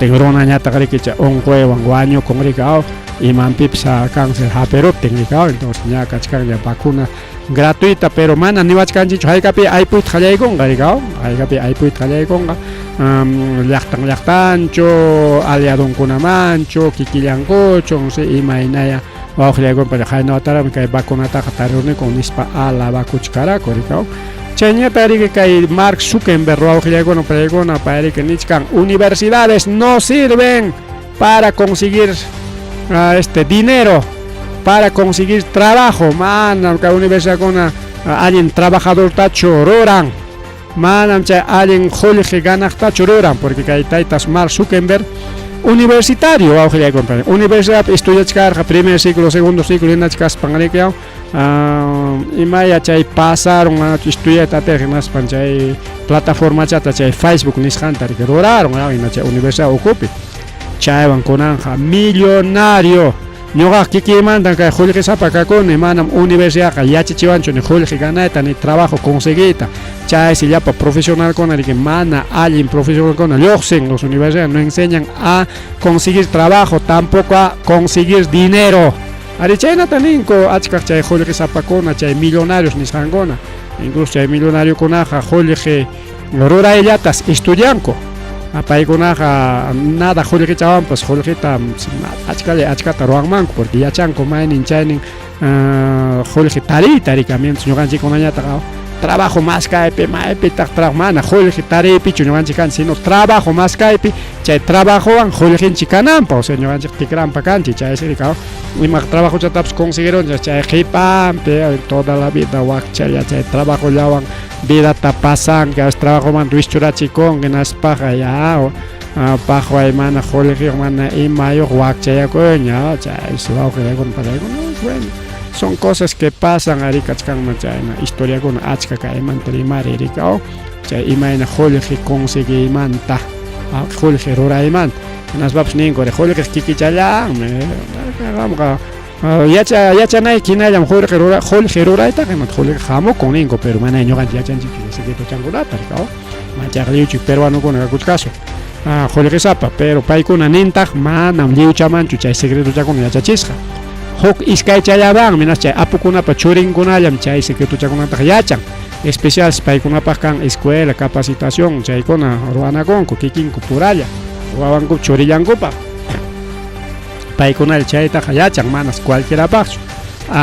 [SPEAKER 2] runañataq riki chay unquywan wañukun rikaw imanpipas cáncer haperuptin rikaw entonces ña kachkanña vacuna gratuita pero mana niwachkanchichu haykapi aypuyta qallaykunqa rikaw haykapi aypuyta qallaykunqa llaqtanchu aliadunkunamanchu kikillankuchu imaynaya wawqillaykuna haynawtarami kay vacunataqa tarirnikun nispa alabakuchkaraku rikaw chayñata riki kay Mark Zuckerberg wawqillaykuna pallaykuna payriki nichkan universidades no sirven para conseguir dinero, para conseguir trabajo manam kay universidadkuna allin trabajadortachu ruran manam chay allin qulqi ganaqtachu ruran porque kay taytas Mark Zuckerberg universitario wawqillaykuna universidad estudiachkarqa primer ciclo segundo ciclo hinachkaspan riki imaya chay pasaron estudiata naspan chay plataformachata chay Facebook nisqanta riki ruraron chay universidad ukupi chaywan kunanja millonario ñuqa kikimantan kay qullqisapa kakuni manam universidadqa yachachiwanchu ni qullqi ganayta ni trabajo conseguita chaysi llapa profesionalkuna riki mana allin profesionalkuna lluqsin los universidades no enseñan a conseguir trabajo tampoco a conseguir dinero ari chaynata ninku achkaq chay qullqisapakuna chay millonarios nisqankuna incluso chay millonariokunaqa qullqi rurayllatas estudianku paykunaqa nada qullqichawanpas qullqita achkata ruwanmanku porque yachanku maynin chaynin qullqi tariyta rika mientras ñuqanchikkunañataqa trabajo más kaypi maypitaq trabajo mana qullqi tariypichu ñuqanchik kanchik sino trabajo más kaypi chay trabajowan qullqinchik kananpaq o sea ñuqanchik tikranpa kanchik chaysi rika ima trabajochatapas conseguironchik chay qipanpi toda la vida wakchalla chay trabajollawan vidata pasan que trabajoman ruischurachikun hinaspaqa ya paqway mana qullqiq mana imayuq wakchayakuña chaysi wawqillaykuna pallaykuna bueno son cosas que pasan ari kachkanman chayna historiakuna achka kaymanta rimari rikaw chay imayna qullqi conseguimanta qullqi ruraymanta hinaspapas ninku qullqi kikichallanmi qamqa yachanayki hinallam qullqi ruraytaqa imata qullqi hamukun ninku pero mana ñuqanchik yachanchikchu secretochankunata rikaw chayqa liwchik peruanukuna kakuchkasu qullqisapa pero paykuna nintaq manam liwchamanchu chay secretochakuna yachachisqa huk iskaychallawanmi chay apukunapa churinkunallam chay secretochakunataqa yachan especial paykunapaq kan escuela capacitación chaykuna ruwanakunku kikinku puralla wawanku churillankupa paykunalla chaytaqa yachan manas cualquierapaqchu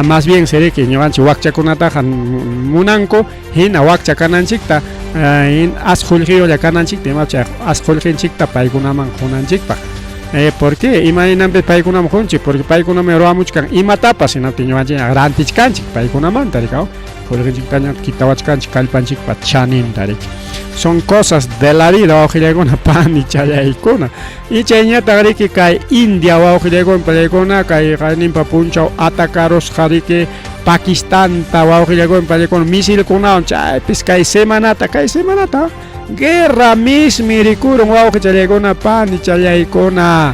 [SPEAKER 2] más bien seriki ñuqanchik wakchakunataqa munanku hina wakcha kananchikta asqullqiyolla kananchikta ima chay asqullqinchikta paykunaman qunanchikpaq ¿por qué? Imaynanpi paykunaman qunchik porque paykunaman ruwamuchkan imatapas hinaptin ñuqanchik rantichkanchik paykunamanta rikaw qullqinchiktaña kitawachkanchik kallpanchikpa chaninta riki son cosas de la vida wawqillaykuna pani chayaykuna y chayñataq riki kay India wawqillaykuna pallaykuna kay qayninpa punchaw atacarusqa riki Pakistan ta wawqillaykuna pallaykuna misilkunawan chaypis kay semanata guerra mismi rikurun wawqichallaykuna pani challaykuna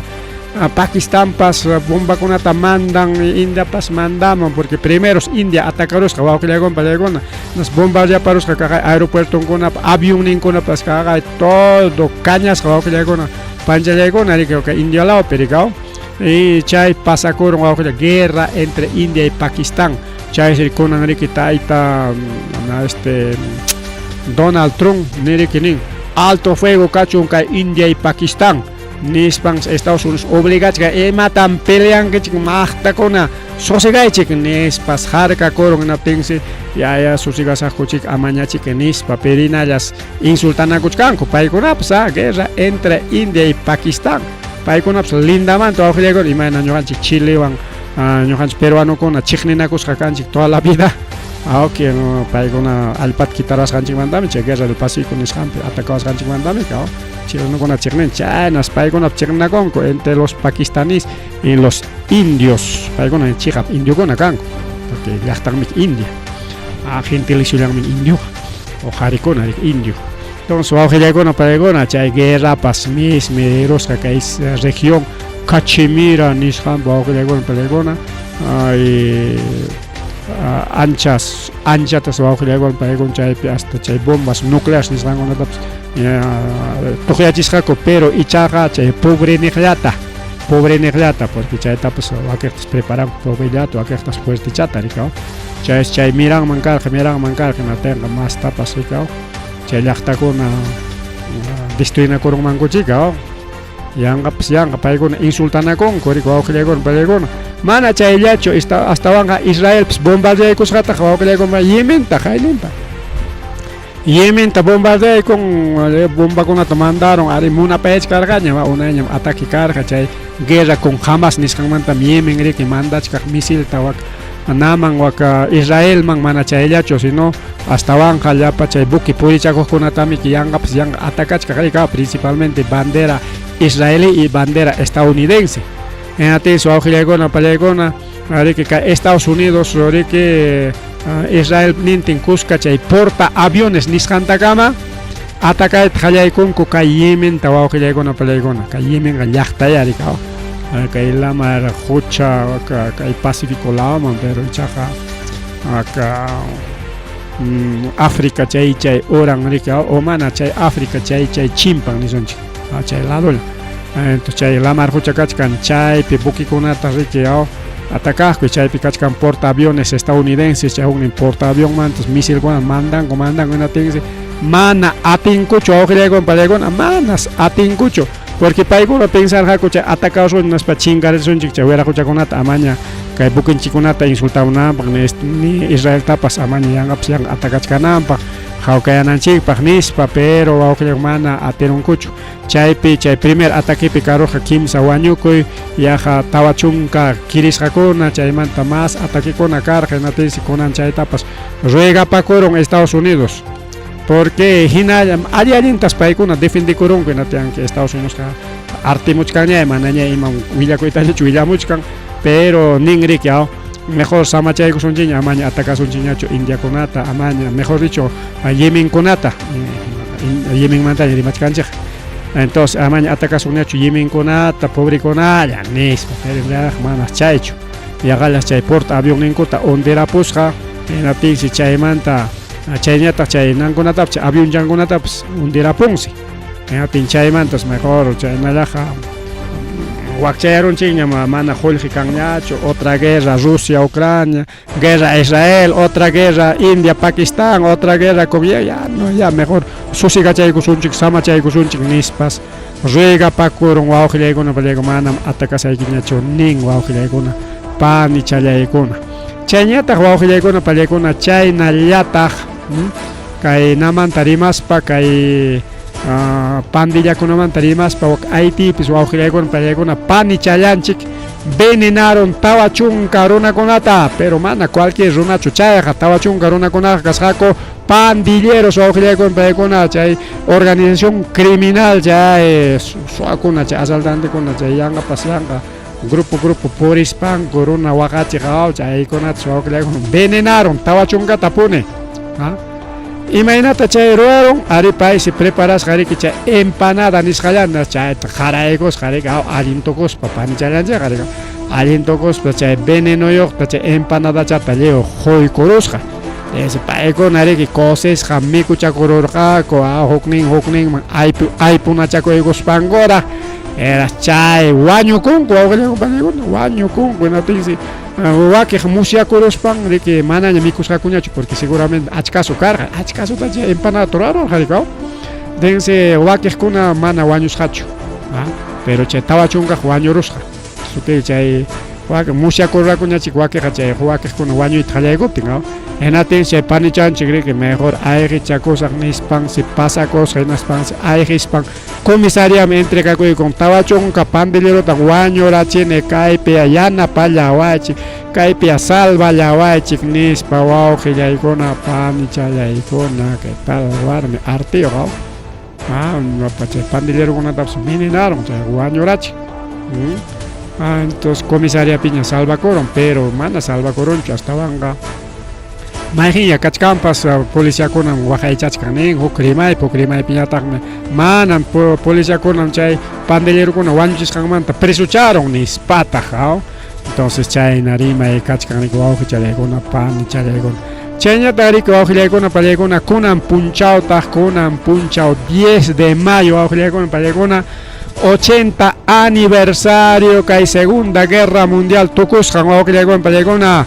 [SPEAKER 2] Pakistanpas bombakunata mandan Indiapas mandaman porque primeros India atacarusqa wawqillaykuna pallaykuna nas bombardeaparusqa kaqay aeropuertokunapa avionninkunapas kaqay todo cañasqa wawqillaykuna panchallaykuna rikaw kay India lawpi rikaw y chay pasakurun wawqilla guerra entre India y Pakistán chay kunan riki tayta Donald Trump niriki nin alto fuego kachun kay India y Pakistán nispan Estados Unidos obligachka matan pelean que mahtakuna sosegaychik nispas harka kurun naptinsi ya sosigasajkuchik amañachik nispa perinallas insultanakuchkanku paykunapas guerra entre India y Pakistán paykunapas lindamanta wawqillaykuna imayna ñuqanchik Chilewan ñuqanchik peruanukuna chiqninakusqa kanchik toda la vida aunque paykuna allpata quitarasqanchikmantami chay guerra del Pacífico nisqanpi atacawasqanchikmantami chilenukuna chiqnin chaynas paykunapas chiqninakunku entre los pakistaníes y los indios paykuna chiqap indiokuna kanku porque llaqtanmi India gentiliciullanmi indio o qarikuna indio entonces wawqillaykuna paykuna chay guerrapas mismi rirusqa kay región Cachemira nisqanpi wawqillaykuna paykuna anchatas wawqillaykuna paykuna chaypi hasta chay bombas nucleares nisqankunatapas tuqyachisqaku pero ichaqa chay pobre niqllata porque chaytapas wakiqtas preparan pobrellata wakiqtas fuertichata rikaw chay miranman karqa natinqa mastapas rikaw chay llaqtakuna destruinakurunmankuchika yanqa paykuna insultanakunku rika wawqillaykuna pallaykuna mana chayllachu astawanqa Israelpis bombardeaykusqataqa wawqillaykuna Yementa hayninpa Yementa bombardeaykun bombakunata mandaron ari munapayach karqaña unañam ataque karqa chay guerra con Hamas nisqanmantami Yemen riki mandachkaq misilta naman waka Israelman mana chayllachu sino astawanqa llapa chay buki purichakuqkunatami yanqapas atacachkaq rika principalmente bandera israelí y bandera estadounidense entonces wawqillaykuna pallaykuna riki kay Estados Unidos riki Israel nintin kuska chay porta aviones nisqantakama atacayta qallaykunku kay Yementa wawqillaykuna pallaykuna kay Yemenqa llaqtaya rika kay lamar hucha kay Pacífico lawaman pero ichaqa África chay oran rika o mana chay África chay chimpan nisonchik chay lado entonces chay lamar hucha kachkan chaypi bukikunata riki atacaqku chaypi kachkan portaaviones estadounidenses chaywan portaavión mantas misilkuna mandanku inatinsi mana atinkuchu wawqillaykuna pallaykuna manas atinkuchu porque paykuna pensarqaku chay atacawsunaspa chingarisonchik chay wira huchakunata amaña kay bukinchikkunata insultamunanpaq ni Israeltapas amaña yanqapas atacachkananpaq hawkayananchikpaq nispa pero wawqillaykuna mana atirunkuchu chaypi chay primer ataquepi karuqa kimsa wañukuy yaqa tawa chunka kirisqakuna chaymanta mas ataquekuna karqa inatinsi kunan chaytapas ruegapakurun Estados Unidos porque hinallam allintas paykuna defendikurunku inatinki Estados Unidos artimuchkanña manaña ima willakuytallachu willamuchkan pero ninriki mejor samachaykusunchiña amaña atakasunchiñachu Indiakunata amaña mejor dicho Yemenkunata Yemenmantaña rimachkanchik entonces amaña atakasunñachu Yemenkunata pobrekunalla nispa pero manas chaychu yaqallas chay porta avionninkuta onderapusqa inatinsi chaymanta chayñataq chay nankunatapas avionllankunatapas hundirapunsi inatin chaymantas mejor chaynallaqa wakchayarunchikña mana qullqi kanñachu otra guerra Rusia Ucrania guerra Israel otra guerra India Pakistán otra guerra con ya mejor susigachaykusunchik samachaykusunchik nispas ruegapakurun wawqillaykuna pallaykuna manam atakasaykiñachu nin wawqillaykuna pani challaykuna chayñataq wawqillaykuna pallaykuna chaynallataq kay namanta rimaspa kay pandillakunamanta rimaspa Haitipis wawqillaykuna pallaykuna pani challanchik venenaron tawa chunka runakunata pero mana cualquier runachu chayqa tawa chunka runakunaqa kasqaku pandilleros wawqillaykuna pallaykuna chay organización criminal chay suwakuna chay asaltantekuna chay yanqapas grupo purispan corona wakachi kao chay kunata venenaron tawa chunkata pune. Imaynata chay ruaron ari paisi preparas qariki chay empanada nisqallana chay qaraykos qarika allintokospa panichallanchik qarika allintokospa chay venenoyoqta chay empanada chata leo qoykurusqa ese paykuna riki cosesqa mikuchakururqaku huknin aypunachakuykospankura era chay wañukunku wañukunku natinsi wakiq musyakuruspan riki manaña mikusqakuñachu porque seguramente achkasu karqa achkasuta chay empanada turarun qarika dense wakiqkuna mana wañusqachu pero chay tawa chunkaq wañurusqa supi chay musyakurrakuñachik wakiqa chay wakiqkuna wañuyta qallaykuptin enatin chay panichanchik riki mejor ayqichakusaq nispan si pasakosqa hinaspan si ayqispan comisariaman entregakuykun tawa chunka pandilleruta wañurachini kaypi yanapallawachik kaypi salvallawachik nispa wawqillaykuna panichallaykuna kay tal warmi artiyuq chay pandillerukunatapas mininaron chay wañurachik entonces comisaria piña salvacoron pero mana salvacoronchu hastawanga mayqinya kachkanpas policiakunan waqaychachkanin huk rimay piñataqmi manan policiakunan chay pandillerukuna wañuchisqanmanta presucharon nispataq entonces chayna rimay kachkanriki wawqichallaykuna panichallaykuna chayñataq riki wawqillaykuna pallaykuna kunan punchawtaq kunan punchaw 10 de mayo wawqillaykuna pallaykuna 80 aniversario kay Segunda Guerra Mundial tukusqan wawqillaykuna pallaykuna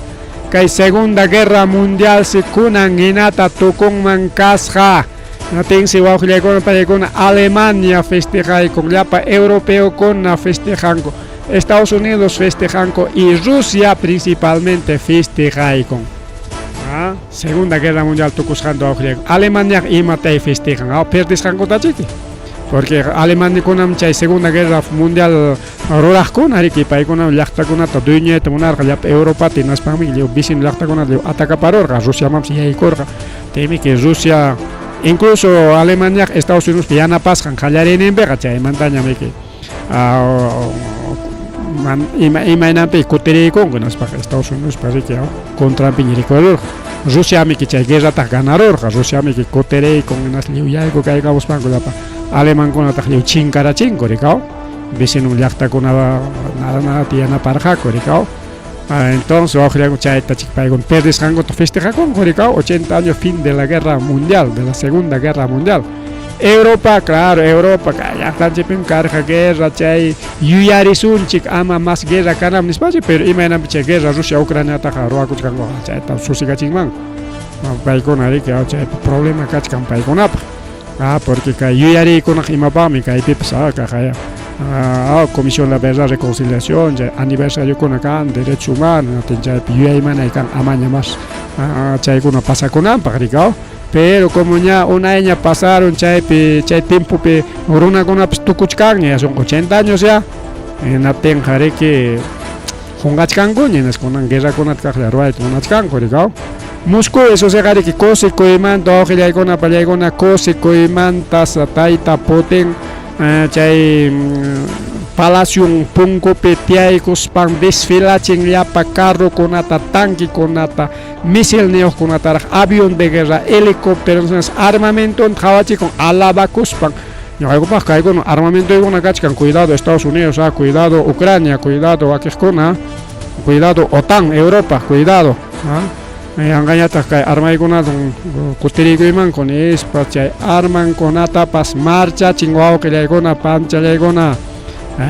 [SPEAKER 2] kay Segunda Guerra Mundial si kunan hinata tukunman kasqa natinsi wawqillaykuna pallaykuna Alemania festejaykun llapa europeokuna festejanku Estados Unidos festejanku y Rusia principalmente festejaykun Segunda Guerra Mundial tukusqanta wawqillaykuna Alemania imatay festejan perdisqankutachiki porque Alemania kunam chay Segunda Guerra Mundial ruraqkuna riki paykuna llaqtakunata dueñeta munarqa llapa Europata hinaspanmi vecino llaqtakunata atacaparurqa Rusiamanpas yaykurqa temi que Rusia incluso Alemania Estados Unidos yanapasqan qallarininpiqa chaymantañami que imaynanpi kutiriykunku hinaspaqa Estados Unidos riki contrapi rikururqa Rusiami que chay guerrata ganarurqa Rusiami que kutiriykunku hinas liwyayku kaykamuspanku llapa Alemankunataq chinkarachinku rikaw vecino llaqtakuna nada tiyanaparqaku rikaw entonces wawqillaykuna chayta paykuna perdisqankuta festejakunku rikaw 80 años fin de la guerra mundial de la Segunda Guerra Mundial Europa claro Europa llaqtanchikpim karqa guerra chay yuyarisunchik ama más guerra kanam nispachi pero imaynanpi chay guerra Rusia Ucraniataqa ruwakuchkanku chayta susikachinmanku paykuna riki chay problema kachkan paykunapaq porque kay yuyariykunaq imapaqmi kaypipas kaqaya Comisión de la Verdad Reconciliación aniversariokuna kan derechos humanos chaypi yuyaymanay kan amaña más chaykuna pasakunanpaq rikaw pero como ña una año pasaron chay tiempopi runakunapas tukuchkanña ya son 80 años ya natinqa riki qunqachkankuña hinaskunan guerrakunata kaqlla ruwayta munachkanku rikaw Moscú eso se gari que cose coimanta wawqillaykuna pallaykuna cose coimantas tayta Putin chay palacio punkupi tiyaykuspan desfilachin llapa carrokunata tanquekunata misil niyuqkunataraq avión de guerra helicópteros armamento qhawachikun alabakuspan ñuqaykupaq kaykuna armamentoykuna kachkan cuidado Estados Unidos cuidado Ucrania cuidado wakiqkuna cuidado OTAN Europa cuidado Angañataq kay armaykunata kutirikuymanku nispa chay armankunatapas marchachin wawqillaykuna panchallaykuna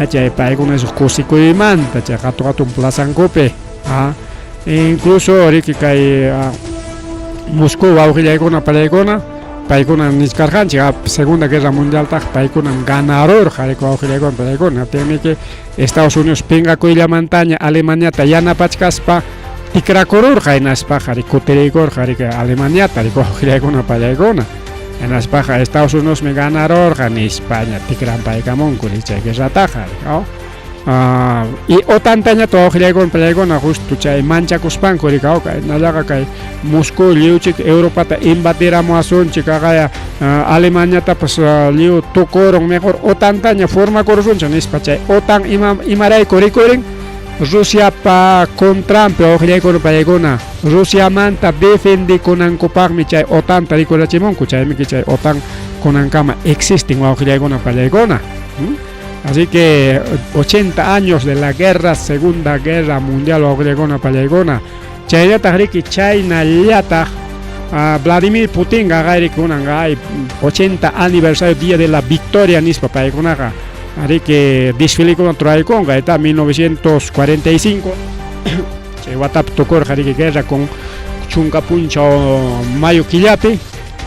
[SPEAKER 2] chay paykuna kusikuymanta chay qatu plazankupi incluso riki kay Moscú wawqillaykuna pallaykuna paykuna niskarqanchik Segunda Guerra Mundial taq paykuna ganarurqa riki wawqillaykuna pallaykuna temi que Estados Unidos pinqakuyllamantaña Alemaniata yanapachkaspa tikrakururqa hinaspaqa kutiriykurqa Alemaniata wawqillaykuna pallaykuna hinaspaqa Estados Unidos mi ganarurqa nispaña tikranpaykamunku chay guerrataqa y otantañata wawqillaykuna pallaykuna justo chay manchakuspanku rikaw nallaqa kay Moscú liwchik Europata invadiramuasunchik kaqaya Alemaniatapas liw tukurun mejor otantaña formakurusunchik nispa chay OTAN imarayku rikurin Rusia pa contrampe oqllaykuna paykuna Rusia manta defendi kunankupaqmi chay OTAN rikurachiminku chaymi chay OTAN kunankama existen wawqillaykuna pallaykuna. Así que 80 años de la Segunda Guerra Mundial wawqillaykuna pallaykuna chayllataq riki chaynallataq Vladimir Putin qaqayri kunanqa 80 aniversario día de la victoria nispa paykunaqa ari que desfilikuna turaykunqa eta 1945 chay watapi tukurqa riki guerra con chunka punchaw mayo killapi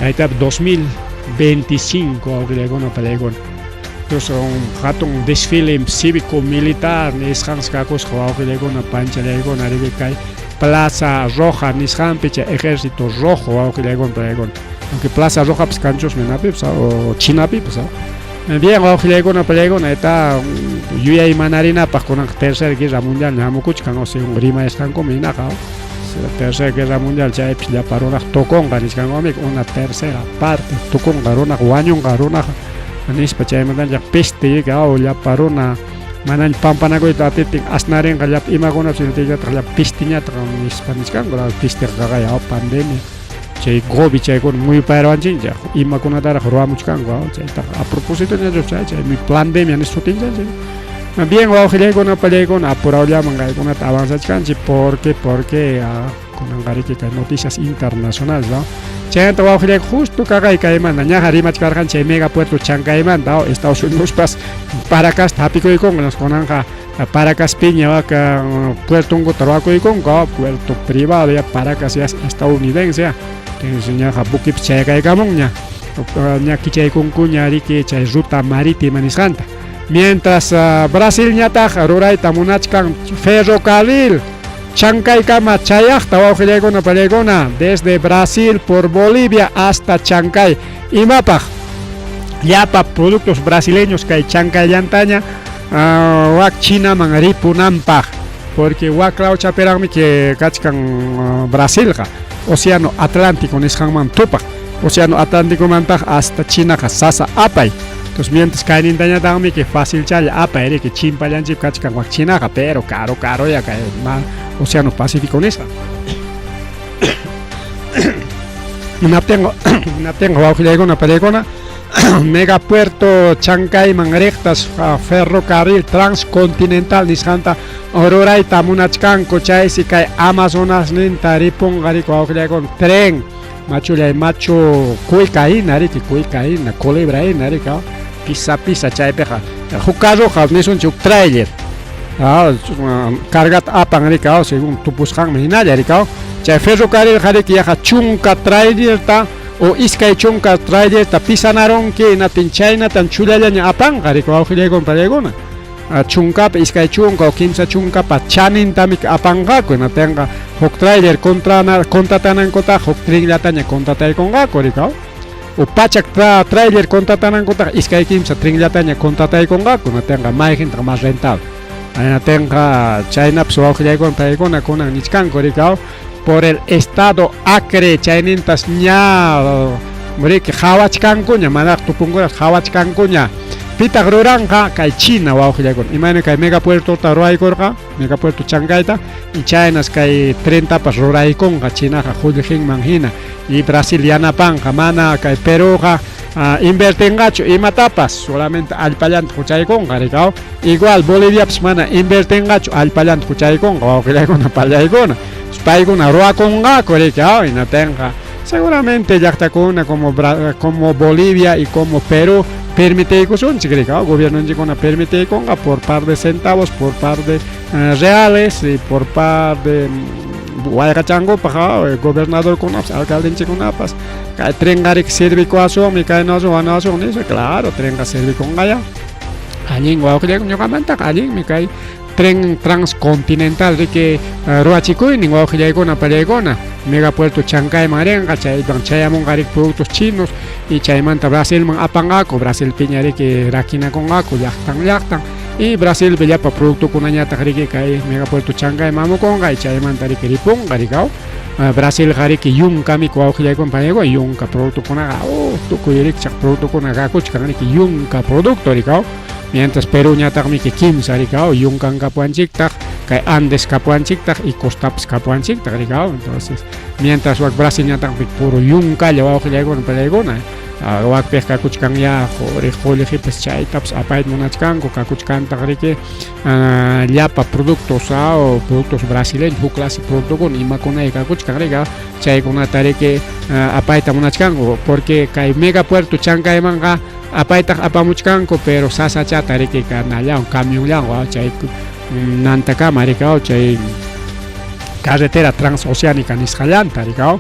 [SPEAKER 2] eta 2025 wawqillaykuna pallaykuna. Entonces un hatun desfile cívico militar nisqansqa kakusqa wawqillaykuna panchallaykuna riki kay Plaza Roja nisqanpi chay ejército rojo wawqillaykuna pallaykuna. Aunque Plaza Roja pues kanchus menapi o Chinapi pues bien wawqillaykuna pallaykuna eta yuyay manarinapaq kunanqa tercera guerra mundial hamukuchkan o sea rimayasqankumi hinaqa tercera guerra mundial chaypi llapa runaq tukunqa nisqankumik una tercera parte tukunqa runaq wañunqa runaq nispa chaymantaña peste o llapa runa manay pampanakuyta atitin asnarinqa llapa imakunapas llapa pistiñataqa nispa nisqanqa pistiqa qaqay pandemia chay COVID chaykuna muy payrawanchinchaq imakunataraq ruwamuchkanqa chaytaqa a propósito ñachu chay pandemia nishutinchaq bien wawqillaykuna pallaykuna apurawllaman kaykunata avanzachkanchik porque kunanqa riki kay noticias internacionales chayanta wawqillayku justo kaqay kaymanta ñaqa rimachkarqan chay mega puerto Chancaymanta Estados Unidos Paracasta hapikuykunqa kunanqa Paracaspiña ñawaka puertunkuta ruwakuykunqa puerto privado ya Paracas ya estadounidense entonces ñaqa bukipi chaykaykamunña ña kichaykunkuña riki chay ruta marítima nisqanta mientras Brasil ñataq rurayta munachkan ferrocarril Chancaykama chayaqta wawqillaykuna pallaykuna desde Brasil por Bolivia hasta Chancay imapaq llapa productos brasileños kay Chancayllaña wak Chinaman ripunanpaq porque waklaw chapiranmi que kachkan Brasilqa Océano Atlántico nisqanman tupaq Océano Atlánticomantaq hasta Chinaqa sasa apay. Entonces mientras kaynintañataqmi que fácil challa apay riki chimpallanchik kachkan wak Chinaqa pero caro ya kay Océano Pacífico nisqa. Naptenqa wawqillaykuna pallaykuna megapuerto Chancayman rectas ferrocarril transcontinental nisqanta rurayta munachkanku chaysi kay Amazonas ninta ripunqa riki wawqillaykuna tren machulay machu Cuicaína riki Cuicaína Culebraína riki pisa chaypiqa huk carroqa nisunchik trailer cargata apan riki según tupusqanmi hinalla riki chay ferrocarril riki yaqa chunka trailerta o iskay chunka trailerta pisanaronki natin chaynatan chulallaña apanqa riki wawqillaykuna pallaykuna chunkapi iskay chunka o kimsa chunkapa chanintami apanqaku natinqa huk trailer contratanankutaq huk trinllataña contrataykunqaku riki o pachak trailer contratanankutaq iskay kimsa trinllataña contrataykunqaku natinqa mayjintaqa más rentable natinqa chaynapas wawqillaykuna pallaykuna kunan nichkanku riki por el estado Acre chaynintas ña riki hawachkankuña manaq tupunkunas hawachkankuña pitaq ruranqa kay China wawqillaykuna imayna kay megapuertota ruwaykurqa megapuerto Chancayta y chaynas kay trentapas ruraykunqa Chinaqa qullqinman hina y Brasil yanapanqa mana kay Peruqa invertinqachu imatapas solamente allpallanta huchaykunqa riki igual Boliviapas mana invertinqachu allpallanta huchaykunqa wawqillaykuna pallaykuna paykuna ruwakunqaku riki inatinqa seguramente llaqtakuna como Bolivia y como Perú permitiykusunchik riki gobiernonkuna permitiykunqa por par de centavos por par de reales y por par de wayqachankupaq gobernadorkunapas alcaldenchikunapas kay trenqa riki servikuasumi kaynawan nispa claro trenqa servikunqaya allin wawqillaykuna ñuqamantaqa allinmi kay tren transcontinental riki ruwachikuynin wawqillaykuna pallaykuna megapuerto Chancayman rinqa chayman chayamunqa riki productos chinos y chaymanta Brasilman apanqaku Brasilpiña riki rakinakunqaku llaqtan y Brasilpi llapa productokunañataq riki kay megapuerto Chancayman hamukunqa y chaymanta riki ripunqa riki Brasilqa riki yunkami wawqillaykuna pallaykuna yunka productokunaqa tukuy riki chaq productokuna kakuchkan riki yunka producto riki mientras Perú ñataqmi kimsa riki yunkanqa puanchiktaq kay Andes kapuanchikta y Costaps kapuanchikta rikao. Entonces mientras wak Brasil ñataq puro yunka llawawqillaykuna palaykuna wak kakuchkan ya riqulliqipis chaytapas apayta munachkanku kakuchkantaq riki llapa productos o productos brasileños huk clase productokuna imakunay kakuchkan rika chaykunata riki apayta munachkanku porque kay megapuerto Chancaymanqa apaytaq apamuchkanku pero sasachata riki kanallawan camionllawan chay nantakama rikao chay carretera transoceánica nisqallanta rikao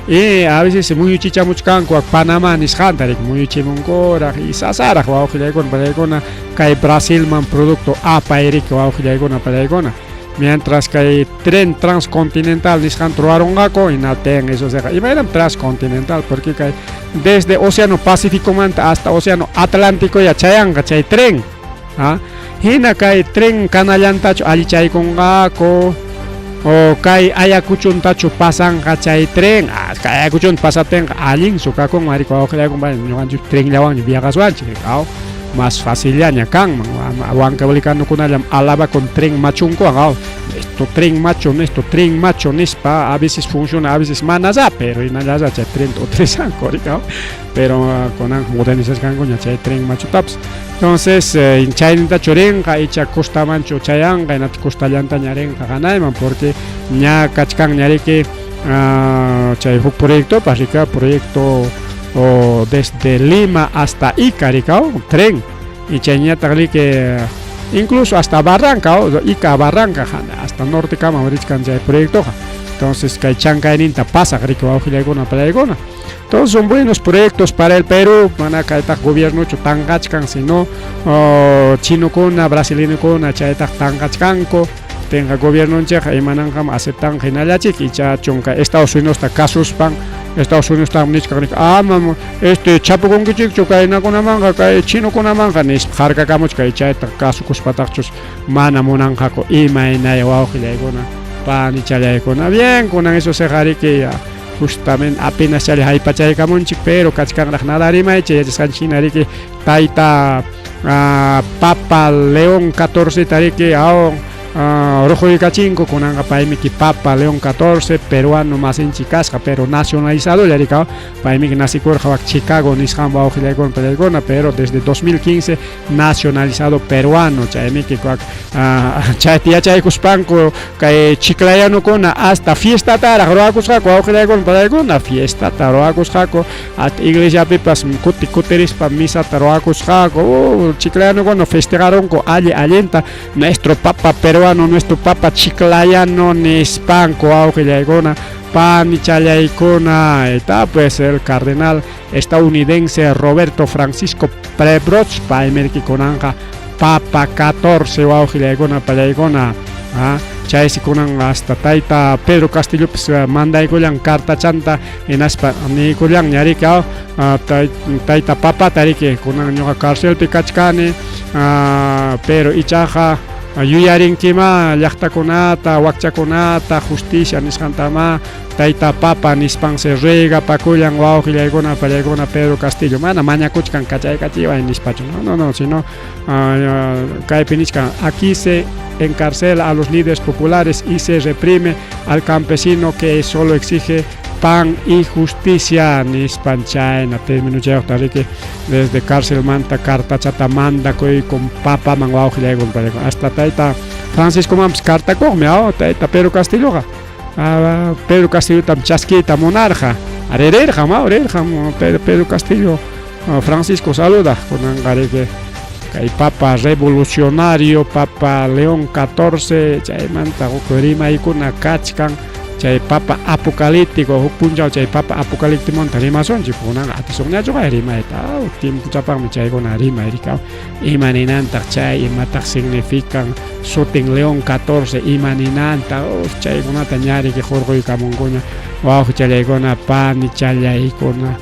[SPEAKER 2] y a veces muy chichamuchkanku Panamá nisqanta rik muy chimunkoraq y sasaraq wawqillaykuna palaykuna kay Brasilman producto apay rik wawqillaykuna palaykuna mientras que tren transcontinental nisqan ruwaronqaku inaten eso seqa imayram transcontinental porque kay desde Océano Pacífico manta hasta Océano Atlántico ya chayanqa chay tren hina kay tren kanallantachu allichaykunqaku o kay Ayacuchuntachu pasanqa chay tren kay Ayacuchunta pasatinqa allin sukakun mariku wawqillaykuna ñuqanchik trenllawanña viajaswanchik más facilllaña kanman huancavelicanukunallam alaba con tren machunkuwan esto tren macho nispa a veces funciona a veces manasa pero inallasa chay tren utilisanku rikao pero kunan modernizakankuña chay tren machotapas entonces chaynitachu rinqa icha costamanchu chayanqa hinata costallaña rinqa ganayman porque ña kachkanña riki chay huk proyectopas rika proyecto o desde Lima hasta Ica rikao tren y chayñataq riki incluso hasta Barranca Ica Barranca hasta norte kama richkan chay proyectoqa entonces kay Chancayninta pasaq riki wawqillaykuna palaykuna todos son buenos proyectos para el Perú mana kaytaq gobierno tanqachkan sino chinokuna brasileñokuna chaytaq tanqachkanku tenga gobierno cheja imananqam aceptan hinallachik icha chunka Estados Unidos ta kasuspan Estados Unidos ta nichkan mam chapukunkichikchu kaynakunamanqa kay chinokunamanqa nis harkakamuchka ichayta kasukuspataqchus mana munanqaku imaynay wawqillaykuna pani challaykuna bien kunan eso sejariki justamente apenas chali haypachaykamunchik pero kachkanraq nada rimaychay yachasqanchikna riki tayta Papa León 14 tariki Rojo y Cachinco con Paimiki Papa León 14 peruano más en Chicasca pero nacionalizado ya ricao Paimiki nací por Chicago Nishan Baujilegon Pelegona pero desde 2015 nacionalizado peruano Chaimiki Chaitia Chaicuspanco Chiclayano con hasta fiesta tara Roacusjaco Baujilegon Pelegona fiesta Taroacusjaco at iglesia pipas Cuticuteris pa misa Taroacusjaco Chiclayano con festejaron con Allenta nuestro Papa peruano nuestro Papa Chiclayano Nispanco Aujillaykuna Pani Challaykuna está pues el cardenal estadounidense Roberto Francisco Prebroch Paimerki Konanja Papa 14 Aujillaykuna Pallaykuna chaysi kunan hasta tayta Pedro Castillo pues mandaykullan carta chanta en aspa nikullan ñarika tayta Papa tariki kunan ñuqa cárcelpi kachkani pero ichaja yuyarinkima llaqtakunata wakchakunata justicia nisqantama tayta Papa nispanse rega pakullan wawqillaykuna pallaykuna Pedro Castillo mana mañakuchkan kachaykachiway nispachu no sino kaypi nishkan aquí se encarcela a los líderes populares y se reprime al campesino que solo exige pan y justicia nispanchayna término chayuqtariki desde cárcel manta carta chata manda koy con Papa man wawqillaykuna pallaykuna hasta tayta Francisco Mams carta koqmi tayta Pedro Castilloqa Pedro Castillo tam chaskita monarja arererja Pedro Castillo Francisco saluda kunanqariki kay Papa revolucionario Papa León 14 chaymanta rimaykuna kachkan chay Papa apocalíptico huk punchaw chay Papa apocalíptico monta rimasonchik kunan atisunñachuqa rimayta tiempo chapaqmi chaykuna rimay rikaw imaninantaq chay imataq significan sutin León 14 imaninanta chaykunata ñariki hurquykamunkuña wawqichallaykuna pani challaykuna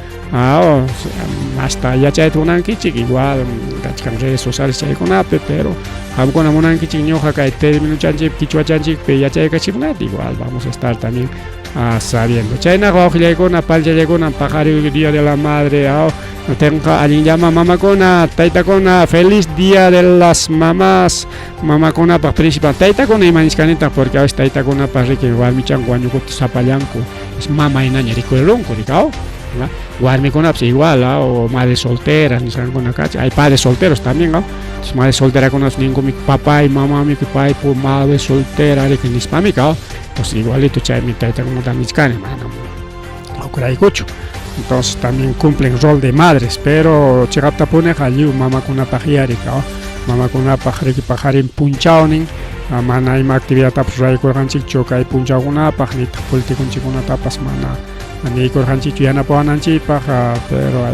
[SPEAKER 2] hasta yachayta munankichik igual kachkan redes sociales chaykunapi pero Hamkuna munankichik ñuqa kay término chanchik quichua chanchikpi yachaykachiknata igual vamos a estar también sabiendo. Chaynaqa wawqillaykuna pallchallaykuna paqariq Día de la Madre tenqa allin llama mamakuna taytakuna feliz Día de las Mamás mamakunapaq principal taytakuna imanishkanitaq porque a veces taytakunapaq rikin warmichanku wañukuta sapallanku es mama inaña rikurirunku rikaw warmikunapas igual o madres solteras nisqankuna kachi hay padres solteros también madres solterakunapas ninkumi papay mamami pay madre soltera rikin nispami pues igualito chaymi taytakunata nichkani manam ukuraykuchu. Entonces también cumplen rol de madres, pero chigapta puneqa lliw mamakunapaq yarika mamakunapaq rikipajarin punchawnin mana ima actividadtapas ruraykurqanchikchu kay punchawkunapaq nitaq politikunchikkunatapas mana niykurqanchikchu yanapawananchikpaq pero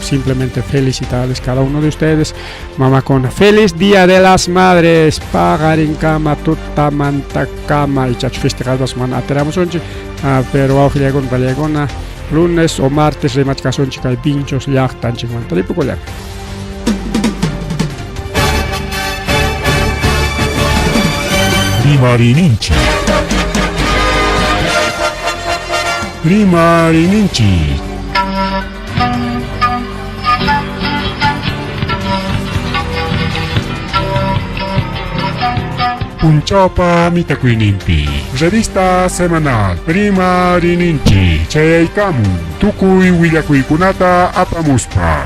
[SPEAKER 2] simplemente felicitarles cada uno de ustedes mamakuna feliz Día de las Madres paqarinkama tutamantakama ichachu festejarpas mana ateramusunchik pero wawqillaykuna pallaykuna lunes o martes remachkasonchik kay pinchos llaqtanchikmanta ripukullak.
[SPEAKER 1] Rimarininchi. Rimarininchi. Punchawpa mitakuynimpi revista semanal Rimarininchi chayaykamun tukuy willakuykunata apamuspa.